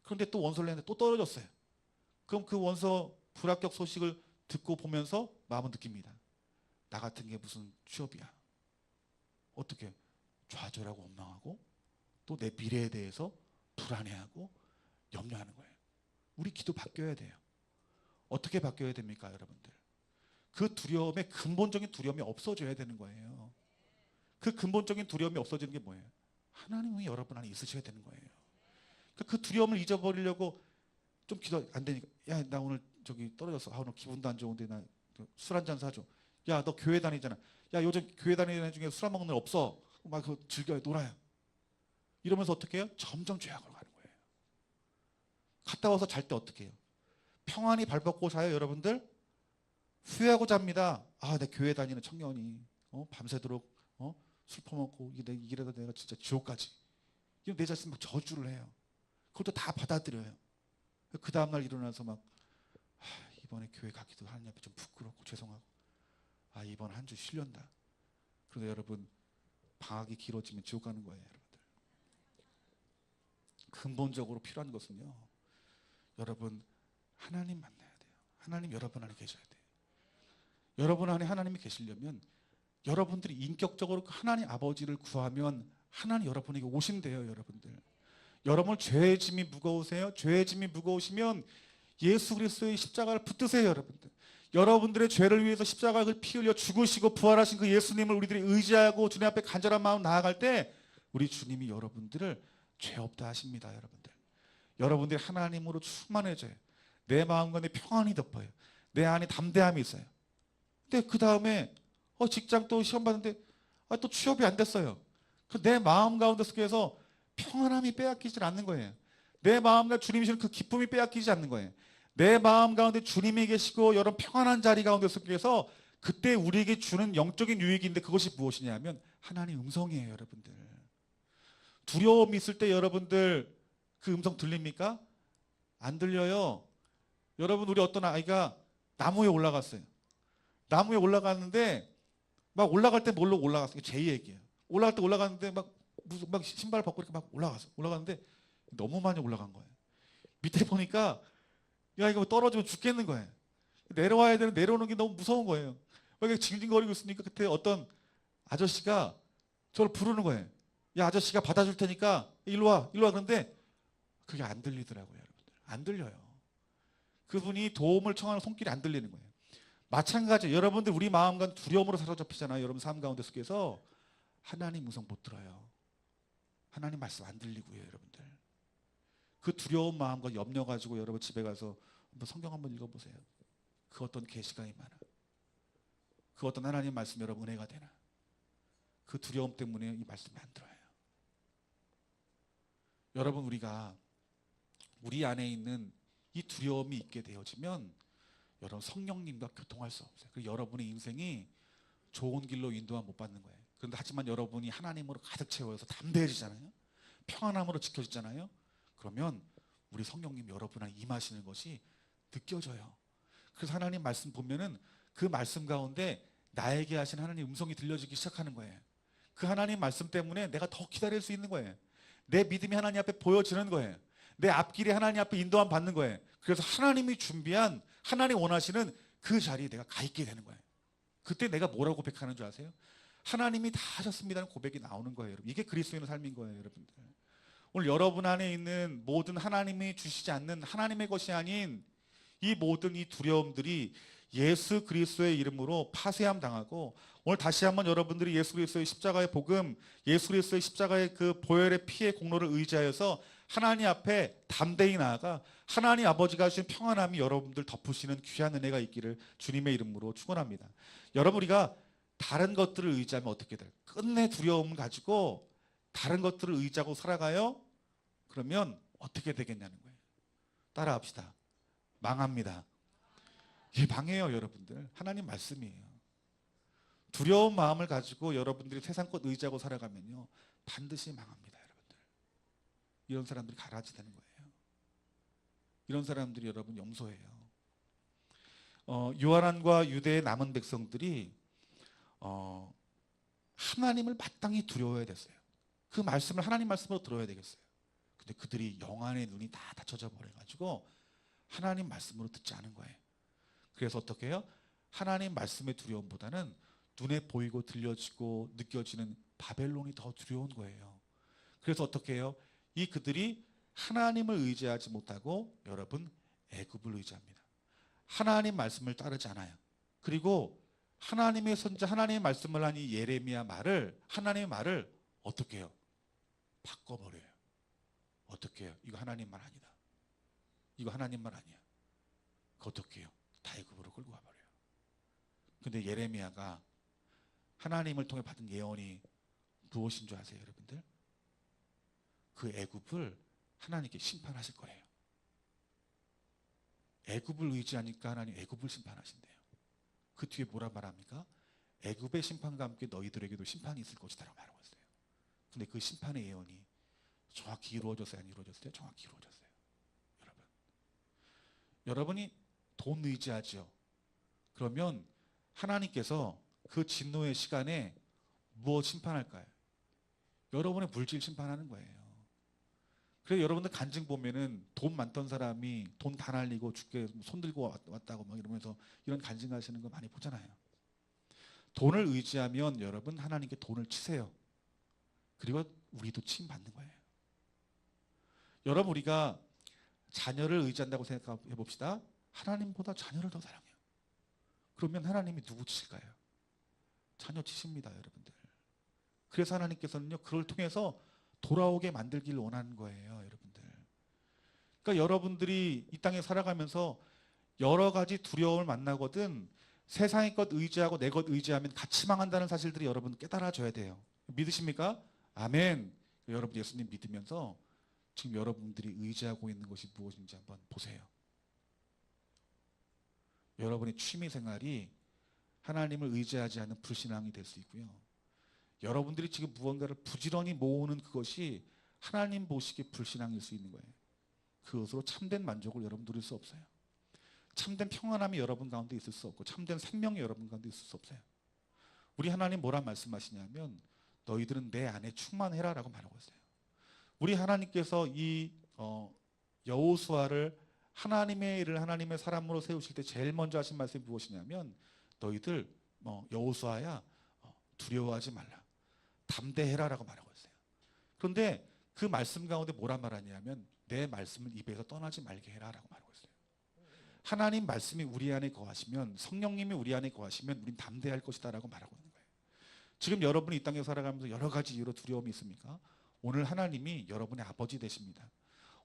그런데 또 원서를 냈는데 또 떨어졌어요. 그럼 그 원서 불합격 소식을 듣고 보면서 마음은 느낍니다. 나 같은 게 무슨 취업이야. 어떻게 좌절하고 원망하고 또 내 미래에 대해서 불안해하고 염려하는 거예요. 우리 기도 바뀌어야 돼요. 어떻게 바뀌어야 됩니까, 여러분들? 그 두려움의 근본적인 두려움이 없어져야 되는 거예요. 그 근본적인 두려움이 없어지는 게 뭐예요? 하나님이 여러분 안에 있으셔야 되는 거예요. 그 두려움을 잊어버리려고 좀 기도 안 되니까 야, 나 오늘 저기 떨어졌어. 아, 오늘 기분도 안 좋은데 나 술 한 잔 사줘. 야, 너 교회 다니잖아. 야, 요즘 교회 다니는 애 중에 술 안 먹는 애 없어. 막 그 즐겨요, 놀아요. 이러면서 어떻게 해요? 점점 죄악으로 가는 거예요. 갔다 와서 잘 때 어떻게 해요? 평안히 발 뻗고 자요, 여러분들? 후회하고 잡니다. 아, 내 교회 다니는 청년이 밤새도록 술 퍼먹고 이래도 내가 진짜 지옥까지. 이런 내 자신 막 저주를 해요. 그것도 다 받아들여요. 그 다음날 일어나서 막 이번에 교회 가기도 하나님 앞에 좀 부끄럽고 죄송하고 이번 한 주 실련다. 그런데 여러분 방학이 길어지면 지옥 가는 거예요, 여러분들. 근본적으로 필요한 것은요, 여러분 하나님 만나야 돼요. 하나님 여러분 안에 계셔야 돼요. 여러분 안에 하나님이 계시려면 여러분들이 인격적으로 하나님 아버지를 구하면 하나님 여러분에게 오신대요, 여러분들. 여러분 죄의 짐이 무거우세요? 죄의 짐이 무거우시면 예수 그리스도의 십자가를 붙드세요, 여러분들. 여러분들의 죄를 위해서 십자가를 피 흘려 죽으시고 부활하신 그 예수님을 우리들이 의지하고 주님 앞에 간절한 마음 나아갈 때 우리 주님이 여러분들을 죄 없다 하십니다, 여러분들. 여러분들이 하나님으로 충만해져요. 내 마음과 내 평안이 덮어요. 내 안에 담대함이 있어요. 근데 그 다음에 직장 또 시험 봤는데 또 취업이 안 됐어요. 내 마음 가운데 속에서 평안함이 빼앗기질 않는 거예요. 내 마음과 주님이 주는 그 기쁨이 빼앗기지 않는 거예요. 내 마음 가운데 주님이 계시고 여러분 평안한 자리 가운데 속에서 그때 우리에게 주는 영적인 유익인데 그것이 무엇이냐면 하나님 음성이에요, 여러분들. 두려움이 있을 때 여러분들 그 음성 들립니까? 안 들려요. 여러분 우리 어떤 아이가 나무에 올라갔어요. 나무에 올라갔는데 막 올라갈 때 뭘로 올라갔어요? 제 얘기예요. 올라갈 때 올라갔는데 막 신발 벗고 이렇게 막 올라갔는데 너무 많이 올라간 거예요. 밑에 보니까 야, 이거 떨어지면 죽겠는 거예요. 내려와야 되는 내려오는 게 너무 무서운 거예요. 막 이렇게 징징거리고 있으니까 그때 어떤 아저씨가 저를 부르는 거예요. 야, 아저씨가 받아줄 테니까 일로 와, 일로 와. 그런데 그게 안 들리더라고요, 여러분들. 안 들려요. 그분이 도움을 청하는 손길이 안 들리는 거예요. 마찬가지 여러분들 우리 마음과 두려움으로 사로잡히잖아요. 여러분 삶 가운데 속에서 하나님 음성 못 들어요. 하나님 말씀 안 들리고요, 여러분들. 그 두려운 마음과 염려 가지고 여러분 집에 가서 한번 성경 한번 읽어보세요. 그 어떤 계시가 임하나. 그 그 어떤 하나님 말씀 여러분 은혜가 되나? 그 두려움 때문에 이 말씀이 안 들어요. 여러분 우리가 우리 안에 있는 이 두려움이 있게 되어지면 여러분 성령님과 교통할 수 없어요. 그리고 여러분의 인생이 좋은 길로 인도함 못 받는 거예요. 그런데 하지만 여러분이 하나님으로 가득 채워서 담대해지잖아요. 평안함으로 지켜지잖아요. 그러면 우리 성령님 여러분 안에 임하시는 것이 느껴져요. 그래서 하나님 말씀 보면은 그 말씀 가운데 나에게 하신 하나님 음성이 들려지기 시작하는 거예요. 그 하나님 말씀 때문에 내가 더 기다릴 수 있는 거예요. 내 믿음이 하나님 앞에 보여지는 거예요. 내 앞길이 하나님 앞에 인도함 받는 거예요. 그래서 하나님이 준비한, 하나님 원하시는 그 자리에 내가 가 있게 되는 거예요. 그때 내가 뭐라고 고백하는 줄 아세요? 하나님이 다 하셨습니다는 고백이 나오는 거예요. 여러분. 이게 그리스도인의 삶인 거예요, 여러분들. 오늘 여러분 안에 있는 모든 하나님이 주시지 않는 하나님의 것이 아닌 이 모든 이 두려움들이 예수 그리스도의 이름으로 파쇄함 당하고, 오늘 다시 한번 여러분들이 예수 그리스도의 십자가의 복음, 예수 그리스도의 십자가의 그 보혈의 피의 공로를 의지하여서 하나님 앞에 담대히 나아가 하나님 아버지가 주신 평안함이 여러분들 덮으시는 귀한 은혜가 있기를 주님의 이름으로 축원합니다. 여러분 우리가 다른 것들을 의지하면 어떻게 돼요? 끝내 두려움 가지고 다른 것들을 의지하고 살아가요? 그러면 어떻게 되겠냐는 거예요. 따라합시다. 망합니다. 예, 망해요 여러분들. 하나님 말씀이에요. 두려운 마음을 가지고 여러분들이 세상 것 의지하고 살아가면요 반드시 망합니다 여러분들. 이런 사람들이 가라지 되는 거예요. 이런 사람들이 여러분 용서해요. 요한왕과 유대의 남은 백성들이 하나님을 마땅히 두려워해야 됐어요. 그 말씀을 하나님 말씀으로 들어야 되겠어요. 근데 그들이 영안의 눈이 다 닫혀져 버려가지고 하나님 말씀으로 듣지 않은 거예요. 그래서 어떻게 해요? 하나님 말씀의 두려움보다는 눈에 보이고 들려지고 느껴지는 바벨론이 더 두려운 거예요. 그래서 어떻게 해요? 이 그들이 하나님을 의지하지 못하고 여러분 애굽을 의지합니다. 하나님 말씀을 따르지 않아요. 그리고 하나님의 선자, 하나님의 말씀을 한 이 예레미야 말을, 하나님의 말을 어떻게 해요? 바꿔버려요. 어떻게 해요? 이거 하나님 말 아니다. 이거 하나님 말 아니야. 그 어떻게 해요? 다 애굽으로 끌고 가버려요. 근데 예레미야가 하나님을 통해 받은 예언이 무엇인 줄 아세요 여러분들? 그 애굽을 하나님께 심판하실 거예요. 애굽을 의지하니까 하나님 애굽을 심판하신대요. 그 뒤에 뭐라 말합니까? 애굽의 심판과 함께 너희들에게도 심판이 있을 것이다 라고 말하고 있어요. 근데 그 심판의 예언이 정확히 이루어졌어요? 안 이루어졌어요? 정확히 이루어졌어요. 여러분이 돈 의지하죠. 그러면 하나님께서 그 진노의 시간에 무엇 심판할까요? 여러분의 물질 심판하는 거예요. 그래서 여러분들 간증 보면은 돈 많던 사람이 돈 다 날리고 죽게 손 들고 왔다고 막 이러면서 이런 간증하시는 거 많이 보잖아요. 돈을 의지하면 여러분 하나님께 돈을 치세요. 그리고 우리도 침 받는 거예요. 여러분 우리가 자녀를 의지한다고 생각해 봅시다. 하나님보다 자녀를 더 사랑해요. 그러면 하나님이 누구 치실까요? 자녀 치십니다 여러분들. 그래서 하나님께서는요 그걸 통해서 돌아오게 만들기를 원하는 거예요 여러분들. 그러니까 여러분들이 이 땅에 살아가면서 여러 가지 두려움을 만나거든 세상의 것 의지하고 내 것 의지하면 같이 망한다는 사실들이 여러분 깨달아져야 돼요. 믿으십니까? 아멘. 여러분 예수님 믿으면서 지금 여러분들이 의지하고 있는 것이 무엇인지 한번 보세요. 여러분의 취미 생활이 하나님을 의지하지 않는 불신앙이 될 수 있고요. 여러분들이 지금 무언가를 부지런히 모으는 그것이 하나님 보시기에 불신앙일 수 있는 거예요. 그것으로 참된 만족을 여러분 누릴 수 없어요. 참된 평안함이 여러분 가운데 있을 수 없고 참된 생명이 여러분 가운데 있을 수 없어요. 우리 하나님 뭐라 말씀하시냐면 너희들은 내 안에 충만해라 라고 말하고 있어요. 우리 하나님께서 이 여호수아를 하나님의 일을 하나님의 사람으로 세우실 때 제일 먼저 하신 말씀이 무엇이냐면 너희들 여호수아야 두려워하지 말라. 담대해라 라고 말하고 있어요. 그런데 그 말씀 가운데 뭐라 말하냐면 내 말씀을 입에서 떠나지 말게 해라 라고 말하고 있어요. 하나님 말씀이 우리 안에 거하시면 성령님이 우리 안에 거하시면 우린 담대할 것이다 라고 말하고 있는 거예요. 지금 여러분이 이 땅에 살아가면서 여러 가지 이유로 두려움이 있습니까? 오늘 하나님이 여러분의 아버지 되십니다.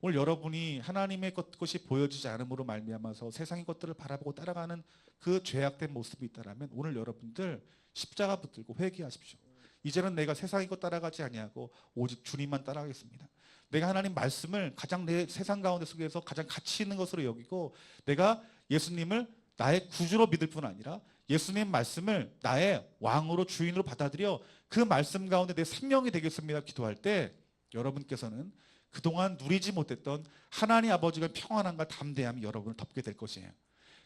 오늘 여러분이 하나님의 것이 보여지지 않음으로 말미암아서 세상의 것들을 바라보고 따라가는 그 죄악된 모습이 있다라면 오늘 여러분들 십자가 붙들고 회개하십시오. 이제는 내가 세상의 것 따라가지 아니하고 오직 주님만 따라가겠습니다. 내가 하나님 말씀을 가장 내 세상 가운데 속에서 가장 가치 있는 것으로 여기고 내가 예수님을 나의 구주로 믿을 뿐 아니라 예수님 말씀을 나의 왕으로 주인으로 받아들여 그 말씀 가운데 내 생명이 되겠습니다. 기도할 때 여러분께서는 그동안 누리지 못했던 하나님 아버지가 평안함과 담대함이 여러분을 덮게 될 것이에요.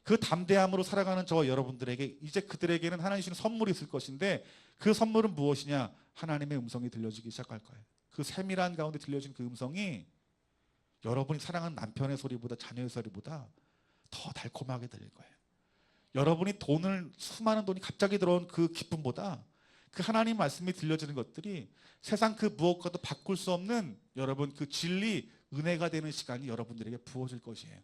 그 담대함으로 살아가는 저와 여러분들에게 이제 그들에게는 하나님 주시는 선물이 있을 것인데 그 선물은 무엇이냐? 하나님의 음성이 들려지기 시작할 거예요. 그 세밀한 가운데 들려진 그 음성이 여러분이 사랑하는 남편의 소리보다 자녀의 소리보다 더 달콤하게 들릴 거예요. 여러분이 수많은 돈이 갑자기 들어온 그 기쁨보다 그 하나님 말씀이 들려지는 것들이 세상 그 무엇과도 바꿀 수 없는 여러분 그 진리, 은혜가 되는 시간이 여러분들에게 부어질 것이에요.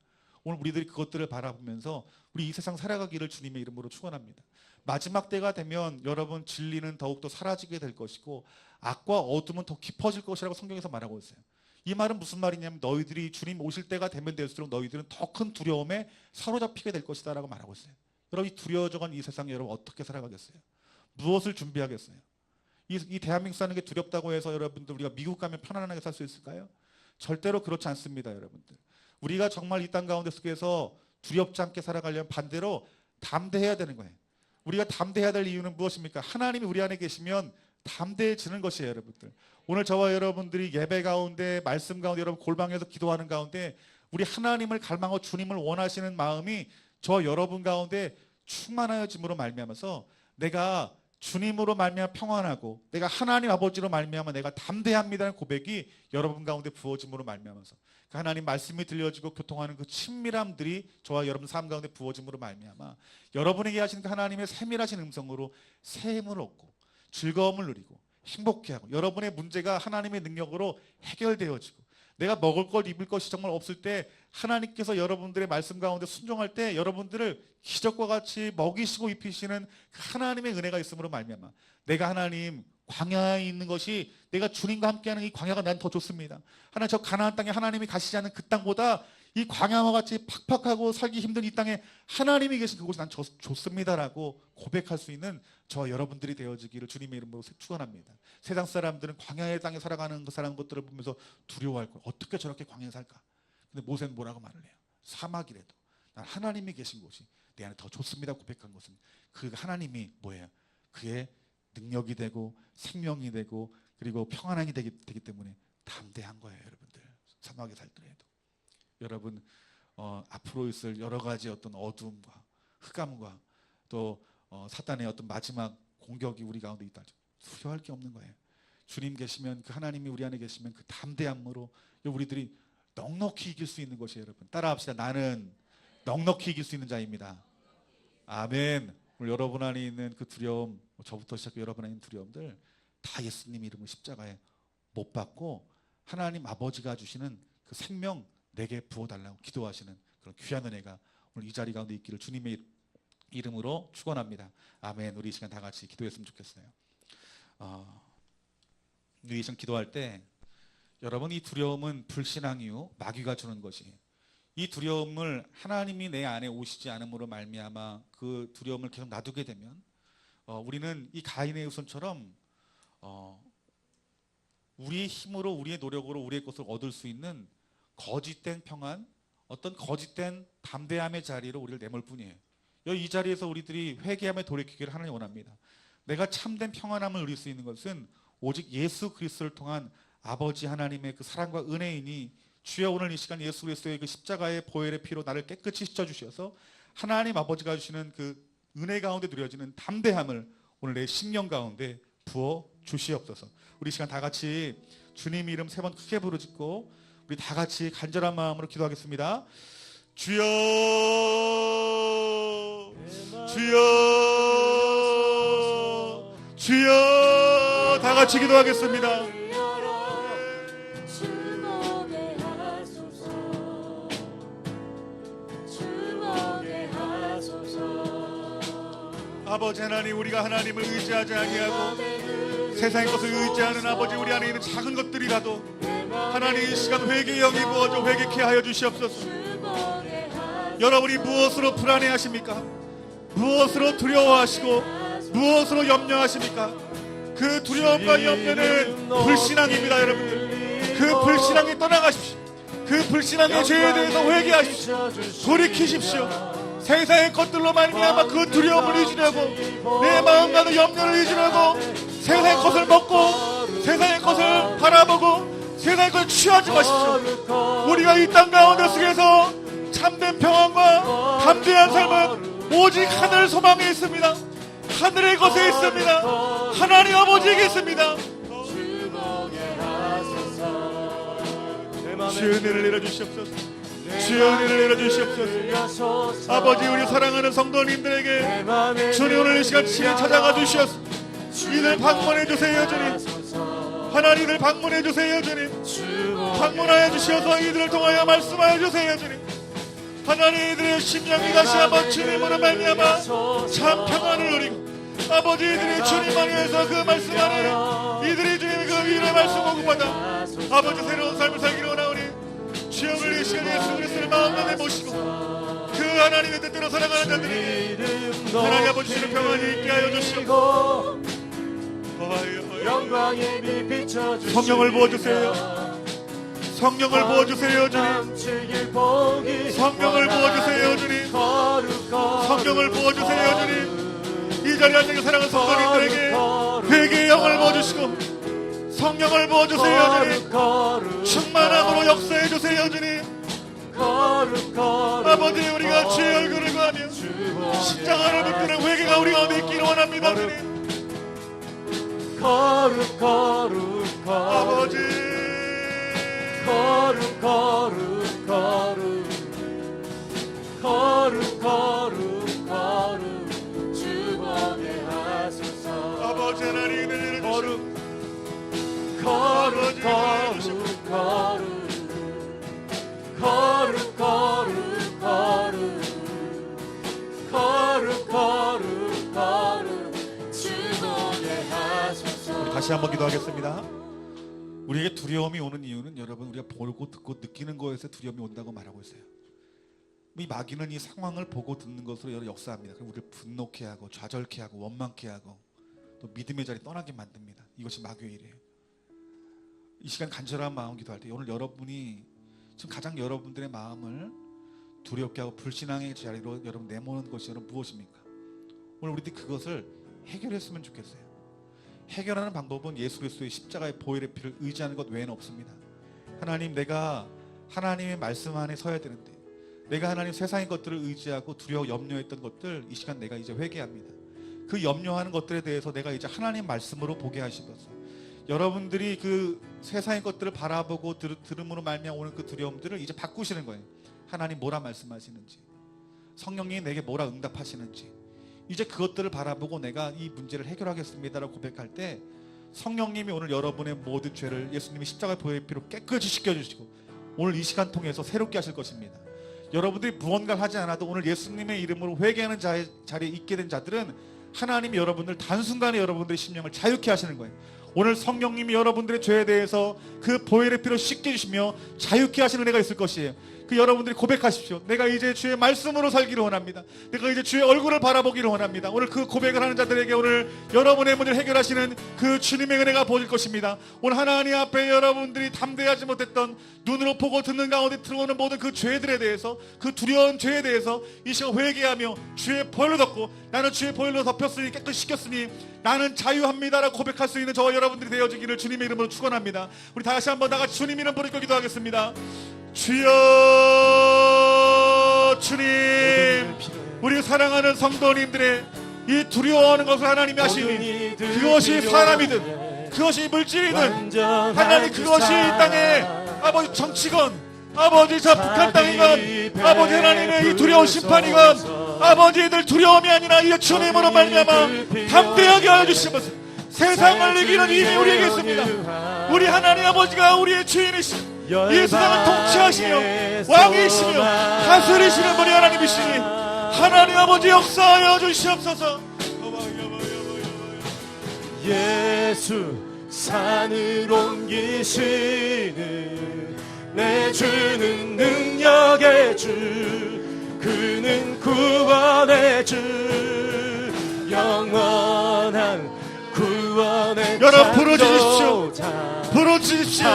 오늘 우리들이 그것들을 바라보면서 우리 이 세상 살아가기를 주님의 이름으로 축원합니다. 마지막 때가 되면 여러분 진리는 더욱더 사라지게 될 것이고 악과 어둠은 더 깊어질 것이라고 성경에서 말하고 있어요. 이 말은 무슨 말이냐면 너희들이 주님 오실 때가 되면 될수록 너희들은 더 큰 두려움에 사로잡히게 될 것이다 라고 말하고 있어요. 여러분 이 두려워져간 이 세상에 여러분 어떻게 살아가겠어요? 무엇을 준비하겠어요? 이 대한민국 사는 게 두렵다고 해서 여러분들 우리가 미국 가면 편안하게 살 수 있을까요? 절대로 그렇지 않습니다. 여러분들 우리가 정말 이 땅 가운데 속에서 두렵지 않게 살아가려면 반대로 담대해야 되는 거예요. 우리가 담대해야 될 이유는 무엇입니까? 하나님이 우리 안에 계시면 담대해지는 것이에요. 여러분들 오늘 저와 여러분들이 예배 가운데 말씀 가운데 여러분 골방에서 기도하는 가운데 우리 하나님을 갈망하고 주님을 원하시는 마음이 저 여러분 가운데 충만하여짐으로 말미암아서 내가 주님으로 말미암아 평안하고 내가 하나님 아버지로 말미암아 내가 담대합니다는 고백이 여러분 가운데 부어짐으로 말미암아서 그 하나님 말씀이 들려지고 교통하는 그 친밀함들이 저와 여러분 삶 가운데 부어짐으로 말미암아 여러분에게 하시는 그 하나님의 세밀하신 음성으로 새 힘을 얻고 즐거움을 누리고 행복해하고 여러분의 문제가 하나님의 능력으로 해결되어지고 내가 먹을 것 입을 것이 정말 없을 때 하나님께서 여러분들의 말씀 가운데 순종할 때 여러분들을 기적과 같이 먹이시고 입히시는 그 하나님의 은혜가 있음으로 말미암아 내가 하나님 광야에 있는 것이 내가 주님과 함께하는 이 광야가 난 더 좋습니다. 하나님 저 가나안 땅에 하나님이 가시지 않은 그 땅보다 이 광야와 같이 팍팍하고 살기 힘든 이 땅에 하나님이 계신 그곳이 난 좋습니다라고 고백할 수 있는 저와 여러분들이 되어지기를 주님의 이름으로 축원합니다. 세상 사람들은 광야의 땅에 살아가는 그 사람 것들을 보면서 두려워할 거예요. 어떻게 저렇게 광야에 살까? 근데 모세는 뭐라고 말을 해요? 사막이라도 난 하나님이 계신 곳이 내 안에 더 좋습니다 고백한 것은 그 하나님이 뭐예요? 그의 능력이 되고 생명이 되고 그리고 평안함이 되기 때문에 담대한 거예요. 여러분들 사막에 살더라도 여러분 앞으로 있을 여러 가지 어떤 어두움과 흑암과 또 사탄의 어떤 마지막 공격이 우리 가운데 있다. 두려워할 게 없는 거예요. 주님 계시면 그 하나님이 우리 안에 계시면 그 담대함으로 우리들이 넉넉히 이길 수 있는 것이에요. 여러분 따라합시다. 나는 넉넉히 이길 수 있는 자입니다. 아멘. 오늘 여러분 안에 있는 그 두려움 저부터 시작해 여러분 안에 있는 두려움들 다 예수님 이름으로 십자가에 못 박고 하나님 아버지가 주시는 그 생명 내게 부어달라고 기도하시는 그런 귀한 은혜가 오늘 이 자리 가운데 있기를 주님의 이름으로 축원합니다. 아멘. 우리 이 시간 다 같이 기도했으면 좋겠어요. 우리 이 시간 기도할 때 여러분 이 두려움은 불신앙 이후 마귀가 주는 것이에요. 이 두려움을 하나님이 내 안에 오시지 않음으로 말미암아 그 두려움을 계속 놔두게 되면 우리는 이 가인의 후손처럼 우리의 힘으로 우리의 노력으로 우리의 것을 얻을 수 있는 거짓된 평안 어떤 거짓된 담대함의 자리로 우리를 내몰 뿐이에요. 이 자리에서 우리들이 회개함에 돌이키기를 하나님 원합니다. 내가 참된 평안함을 누릴 수 있는 것은 오직 예수 그리스도를 통한 아버지 하나님의 그 사랑과 은혜이니 주여 오늘 이 시간 예수 그리스도의 그 십자가의 보혈의 피로 나를 깨끗이 씻어주셔서 하나님 아버지가 주시는 그 은혜 가운데 누려지는 담대함을 오늘 내 심령 가운데 부어 주시옵소서. 우리 시간 다 같이 주님 이름 3번 크게 부르짖고 우리 다 같이 간절한 마음으로 기도하겠습니다. 주여 주여 주여 다 같이 기도하겠습니다. 아버지 하나님 우리가 하나님을 의지하지 아니하고 세상의 것을 의지하는 아버지 우리 안에 있는 작은 것들이라도 하나님 이 시간 회개의 영이 부어져 회개케 하여 주시옵소서. 여러분이 무엇으로 불안해하십니까? 무엇으로 두려워하시고 무엇으로 염려하십니까? 그 두려움과 염려는 불신앙입니다. 여러분들, 그 불신앙이 떠나가십시오. 그 불신앙의 죄에 대해서 회개하십시오. 돌이키십시오. 세상의 것들로 말미암아 그 두려움을 잊으려고, 내 마음과의 염려를 잊으려고 세상의 것을 먹고 세상의 것을 바라보고 세상의 것을 취하지 마십시오. 우리가 이 땅 가운데 속에서 참된 평안과 담대한 삶은 오직 하늘 소망에 있습니다. 하늘의 것에 있습니다. 하나님 아버지에게 있습니다. 주의 은혜를 내려주시옵소서. 주의 은혜를 내려주시옵소서. 아버지, 우리 사랑하는 성도님들에게 주님 오늘 이 시간 친히 찾아가 주시옵소서. 이들 방문해 주세요 주님. 하나님을 방문해 주세요 주님. 방문하여 주시어서 이들을 통하여 말씀하여 주세요 주님. 하나님, 이들의 심령이 다시 한번 주님으로 말미암아 참 평안을 누리고, 아버지 이들이 주님 안에서 그 말씀 안에 이들이 주님의 그 위로의 말씀 공급받아 아버지 새로운 삶을 살기를 원하오니, 주여 오늘 이 시간에 예수 그리스도를 마음만에 모시고 그 하나님의 뜻대로 살아가는 자들이 하나님 아버지 주의 평안이 있게 하여 주시옵소서. 성령을 부어주세요. 성령을 부어주세요 주님. 성령을 부어주세요 주님. 성령을 부어주세요 주님. 이 자리에 앉은 사랑하는 성도님들에게 회개의 영을 부어주시고 성령을 부어주세요 주님. 충만함으로 역사해 주세요 주님. 아버지, 우리가 주의 얼굴을 구하며 십자가를 붙드는 회개가 우리 가운데 있기를 원합니다 주님. 아버지, 아버지 하나님 은혜를 다시 한번 기도하겠습니다. 우리에게 두려움이 오는 이유는 여러분, 우리가 보고 듣고 느끼는 거에서 두려움이 온다고 말하고 있어요. 이 마귀는 이 상황을 보고 듣는 것으로 여러 역사합니다. 그럼 우리를 분노케 하고 좌절케 하고 원망케 하고 또 믿음의 자리 떠나게 만듭니다. 이것이 마귀의 일이에요. 이 시간 간절한 마음 기도할 때 오늘 여러분이 지금 가장 여러분들의 마음을 두렵게 하고 불신앙의 자리로 여러분 내모는 것이 여러분 무엇입니까? 오늘 우리들이 그것을 해결했으면 좋겠어요. 해결하는 방법은 예수 그리스도의 십자가의 보혈의 피를 의지하는 것 외에는 없습니다. 하나님, 내가 하나님의 말씀 안에 서야 되는데 내가 하나님 세상의 것들을 의지하고 두려워 염려했던 것들, 이 시간 내가 이제 회개합니다. 그 염려하는 것들에 대해서 내가 이제 하나님 말씀으로 보게 하시면서 여러분들이 그 세상의 것들을 바라보고 들음으로 말미암아 오는 그 두려움들을 이제 바꾸시는 거예요. 하나님 뭐라 말씀하시는지, 성령님이 내게 뭐라 응답하시는지, 이제 그것들을 바라보고 내가 이 문제를 해결하겠습니다라고 고백할 때 성령님이 오늘 여러분의 모든 죄를 예수님이 십자가의 보혈의 피로 깨끗이 씻겨주시고 오늘 이 시간 통해서 새롭게 하실 것입니다. 여러분들이 무언가를 하지 않아도 오늘 예수님의 이름으로 회개하는 자리에 있게 된 자들은 하나님이 여러분들 단순간에 여러분들의 심령을 자유케 하시는 거예요. 오늘 성령님이 여러분들의 죄에 대해서 그 보혈의 피로 씻겨주시며 자유케 하시는 은혜가 있을 것이에요. 그 여러분들이 고백하십시오. 내가 이제 주의 말씀으로 살기를 원합니다. 내가 이제 주의 얼굴을 바라보기를 원합니다. 오늘 그 고백을 하는 자들에게 오늘 여러분의 문제를 해결하시는 그 주님의 은혜가 보일 것입니다. 오늘 하나님 앞에 여러분들이 담대하지 못했던, 눈으로 보고 듣는 가운데 들어오는 모든 그 죄들에 대해서, 그 두려운 죄에 대해서 이 시간 회개하며 주의 보혈로 덮고, 나는 주의 보혈로 덮였으니 깨끗이 씻겼으니 나는 자유합니다라고 고백할 수 있는 저와 여러분들이 되어지기를 주님의 이름으로 축원합니다. 우리 다시 한번 나같이 주님 이름 부르고 기도하겠습니다. 주여, 주님, 우리 사랑하는 성도님들의 이 두려워하는 것을 하나님이 하시니, 그것이 사람이든 그것이 물질이든 하나님, 그것이 이 땅에 아버지 정치건, 아버지 저 북한 땅이건, 아버지 하나님의 이 두려운 심판이건, 아버지들 두려움이 아니라 이 주님으로 말미암아 담대하게 하여 주시면서 세상을 이기는 힘이 우리에게 있습니다. 우리 하나님 아버지가 우리의 주인이시고 이 세상을 통치하시며 왕이시며 다스리시는 분이 하나님이시니 하나님 아버지 역사하여 주시옵소서. 예수 산을 옮기시는 내 주는 능력의 주, 그는 구원의 주, 영원한 구원의 여러분 부르짖으십시오. 부르짖으십시오.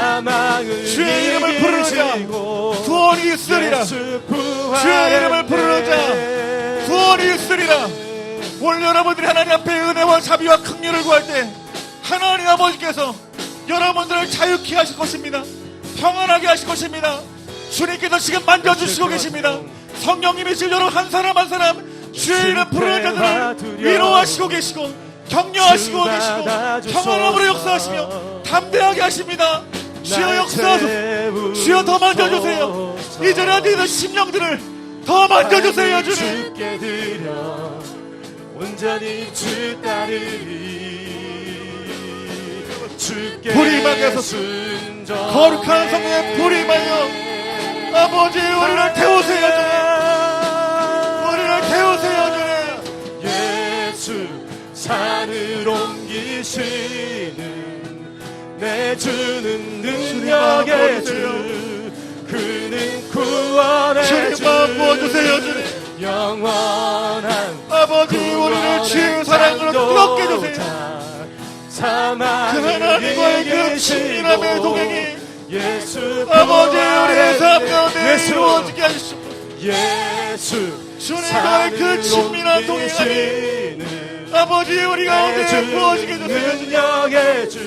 주의 이름을 부르자 구원이 있으리라. 주의 이름을 부르자 구원이 있으리라. 오늘 여러분들이 하나님 앞에 은혜와 자비와 긍휼을 구할 때 하나님 아버지께서 여러분들을 자유케 하실 것입니다. 평안하게 하실 것입니다. 주님께서 지금 만져주시고 계십니다. 성령님이 지금 여러분 한 사람 한 사람 주의 이름 부르는 자들을 위로하시고 계시고 격려하시고 계시고 평안함으로 역사하시며 담대하게 하십니다. 주여 역사하소서. 주여 더 만져주세요. 이전에 안되던 심령들을 더 만져주세요. 주님 주께 드려 온전히 주 따르리. 주께 불이 임하소서. 거룩한 성령의 불이 임하여 아버지 우리를 태우세요. 주님 우리를 태우세요. 주님 예수 산을 옮기시는 내 주는 능력의 주, 그는 구원의 주, 주님 부어주세요. 주님 영원한 아버지 우리를 주의 사랑으로 뜨겁게 해주세요. 그 하나님과의 그 친밀함의 동행이 예수 아버지 우리의 삶 가운데 예수 이루어지게 하시옵소서. 예수 주님과의 그 친밀한 동행이 아버지 우리 가운데 부어지게 해주세요. 능력의 주,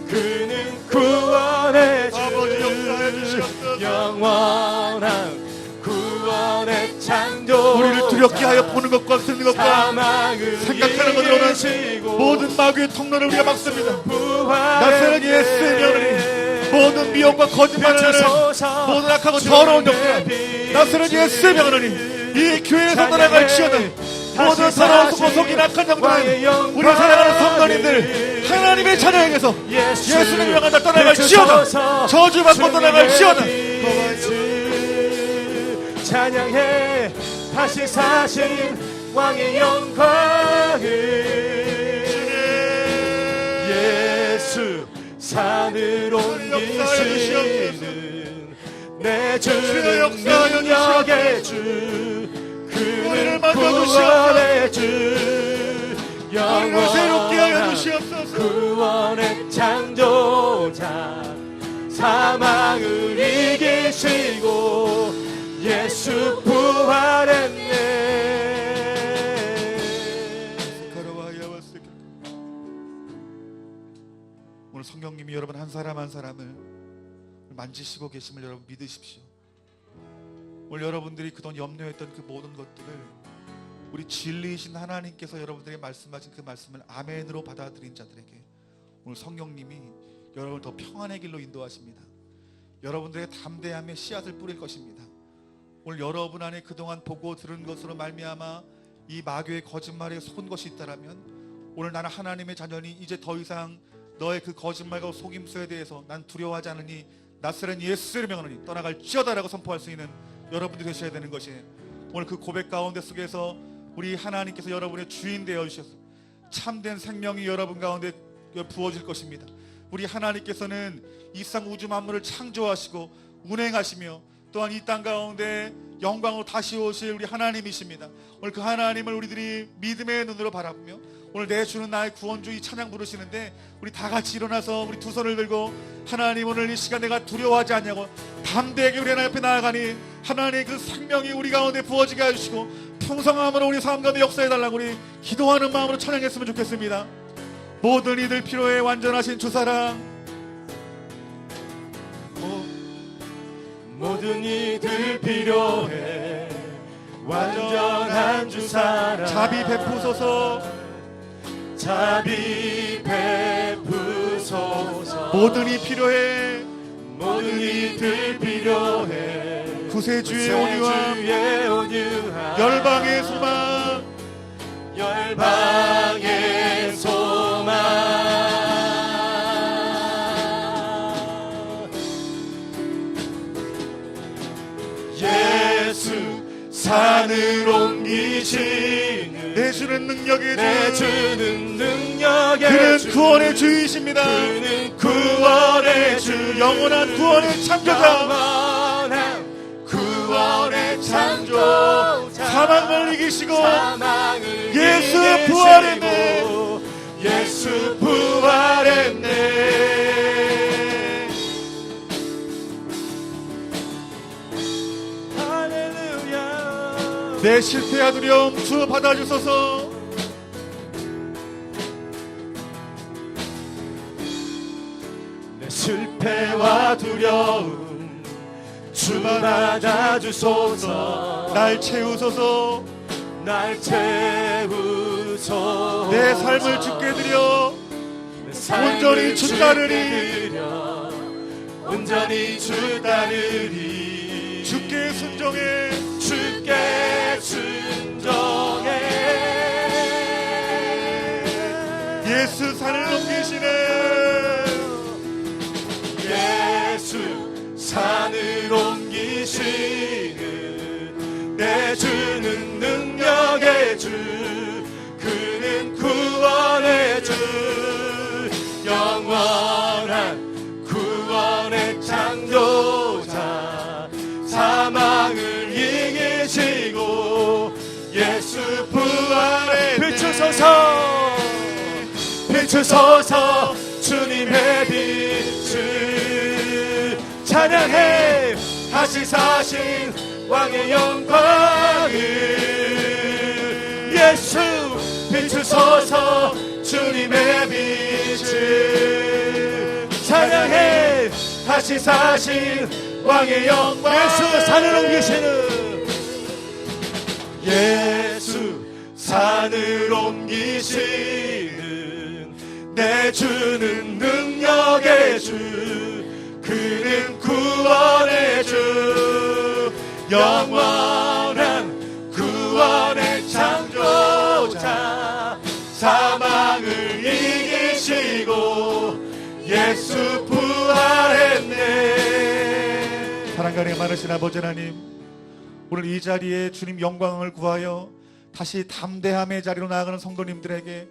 그는 구원의 주, 아버지 역사해 주시옵소서. 영원한 구원의 창조, 우리를 두렵게 하여 보는 것과 듣는 것과 생각하는 것으로는 모든 마귀의 통로를 우리가 막습니다. 나사렛 예수의 명을 모든 미혹과 거짓말을 모든 악하고 더러운 영들 나사렛 예수의 명을 이 교회에서 떠나갈지어다. 모든 더러운 속인 악한 영들은 우리 사랑하는 성도님들 하나님의 자녀에게서 예수를 명하다 떠나갈지어다. 저주받고 떠나갈지어다. 찬양해 다시 사신 왕의 영광을. 예수 산을 옮기시는 내 주는 능력의 주, 그는 구원의 주, 영원한 구원의 창조자, 사망을 이기시고 예수 부활했네. 오늘 성령님이 여러분 한 사람 한 사람을 만지시고 계심을 여러분 믿으십시오. 오늘 여러분들이 그동안 염려했던 그 모든 것들을 우리 진리이신 하나님께서 여러분들에게 말씀하신 그 말씀을 아멘으로 받아들인 자들에게 오늘 성령님이 여러분을 더 평안의 길로 인도하십니다. 여러분들의 담대함의 씨앗을 뿌릴 것입니다. 오늘 여러분 안에 그동안 보고 들은 것으로 말미암아 이 마귀의 거짓말에 속은 것이 있다라면 오늘 나는 하나님의 자녀니 이제 더 이상 너의 그 거짓말과 속임수에 대해서 난 두려워하지 않으니 나사렛 예수의 명하노니 떠나갈지어다라고 선포할 수 있는 여러분들이 되셔야 되는 것이 오늘 그 고백 가운데 속에서 우리 하나님께서 여러분의 주인 되어주셔서 참된 생명이 여러분 가운데 부어질 것입니다. 우리 하나님께서는 이 상 우주 만물을 창조하시고 운행하시며 또한 이 땅 가운데 영광으로 다시 오실 우리 하나님이십니다. 오늘 그 하나님을 우리들이 믿음의 눈으로 바라보며 오늘 내 주는 나의 구원주 이 찬양 부르시는데 우리 다 같이 일어나서 우리 두 손을 들고 하나님 오늘 이 시간 내가 두려워하지 않냐고 담대하게 우리 하나님 앞에 나아가니 하나님의 그 생명이 우리 가운데 부어지게 해주시고 풍성함으로 우리 삶 가운데 역사해달라고 우리 기도하는 마음으로 찬양했으면 좋겠습니다. 모든 이들 필요해 완전하신 주사랑 모든 이들 필요해 완전한 주사랑 자비 베푸소서 자비 베푸소서 모든 이 필요해 모든 이들 필요해 구세주의 온유함 열방의 소망 열방의 소망 예수 산을 옮기시는 내주는 능력의 내주는 능력의 그는 주 구원의 주이십니다. 그는 구원의 주 영원한 구원의 창조자, 영원한 구원의 창조자 사망을 이기시고 사망을 예수 이기시고 부활했네. 예수 부활했네. 할렐루야. 내 실패와 두려움 주 받아주소서. 내 실패와 두려움 주 받아주소서. 날 채우소서. 날 채우소서. 내 삶을 주께 드려 온전히 주 따르리. 온전히 주 따르리. 주께 순종해. 주께 순종해. 예수 산을 넘기시네. 예수 산을 옮기시는 내주는 능력의 주 그는 구원의 주 영원한 구원의 창조자 사망을 이기시고 예수 부활의 비추소서 비추소서 주님의 빛을 찬양해 다시 사신 왕의 영광을 예수 비추소서 주님의 빛을 찬양해 다시 사신 왕의 영광 예수 산을 옮기시는 예수 산을 옮기시는 내주는 능력의 주 그는 구원의 주 영원한 구원의 창조자 사망을 이기시고 예수 부활했네. 사랑가에 많으신 아버지 하나님, 오늘 이 자리에 주님 영광을 구하여 다시 담대함의 자리로 나아가는 성도님들에게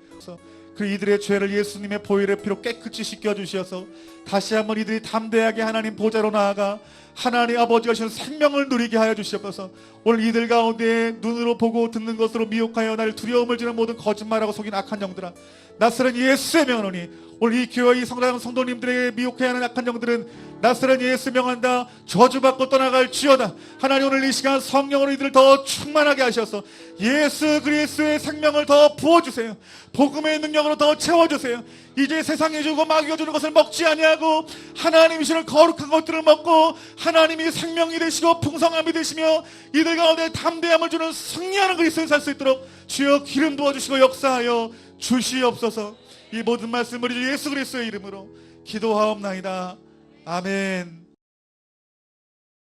그 이들의 죄를 예수님의 보혈의 피로 깨끗이 씻겨주셔서 다시 한번 이들이 담대하게 하나님 보좌로 나아가 하나님 아버지가 주신 생명을 누리게 하여 주시옵소서. 오늘 이들 가운데 눈으로 보고 듣는 것으로 미혹하여 나를 두려움을 주는 모든 거짓말하고 속인 악한 영들아, 낯설은 예수의 명하노니 오늘 이 교회 이 성당 성도님들에게 미혹해야 하는 악한 영들은 낯설은 예수 명한다 저주받고 떠나갈 지어다. 하나님 오늘 이 시간 성령으로 이들을 더 충만하게 하셔서 예수 그리스도의 생명을 더 부어주세요. 복음의 능력으로 더 채워주세요. 이제 세상이 주고 마귀가 주는 것을 먹지 아니하고 하나님이시는 거룩한 것들을 먹고 하나님이 생명이 되시고 풍성함이 되시며 이들 가운데 담대함을 주는 승리하는 그리스도인 살 수 있도록 주여 기름 부어주시고 역사하여 주시옵소서. 이 모든 말씀을 예수 그리스도의 이름으로 기도하옵나이다. 아멘.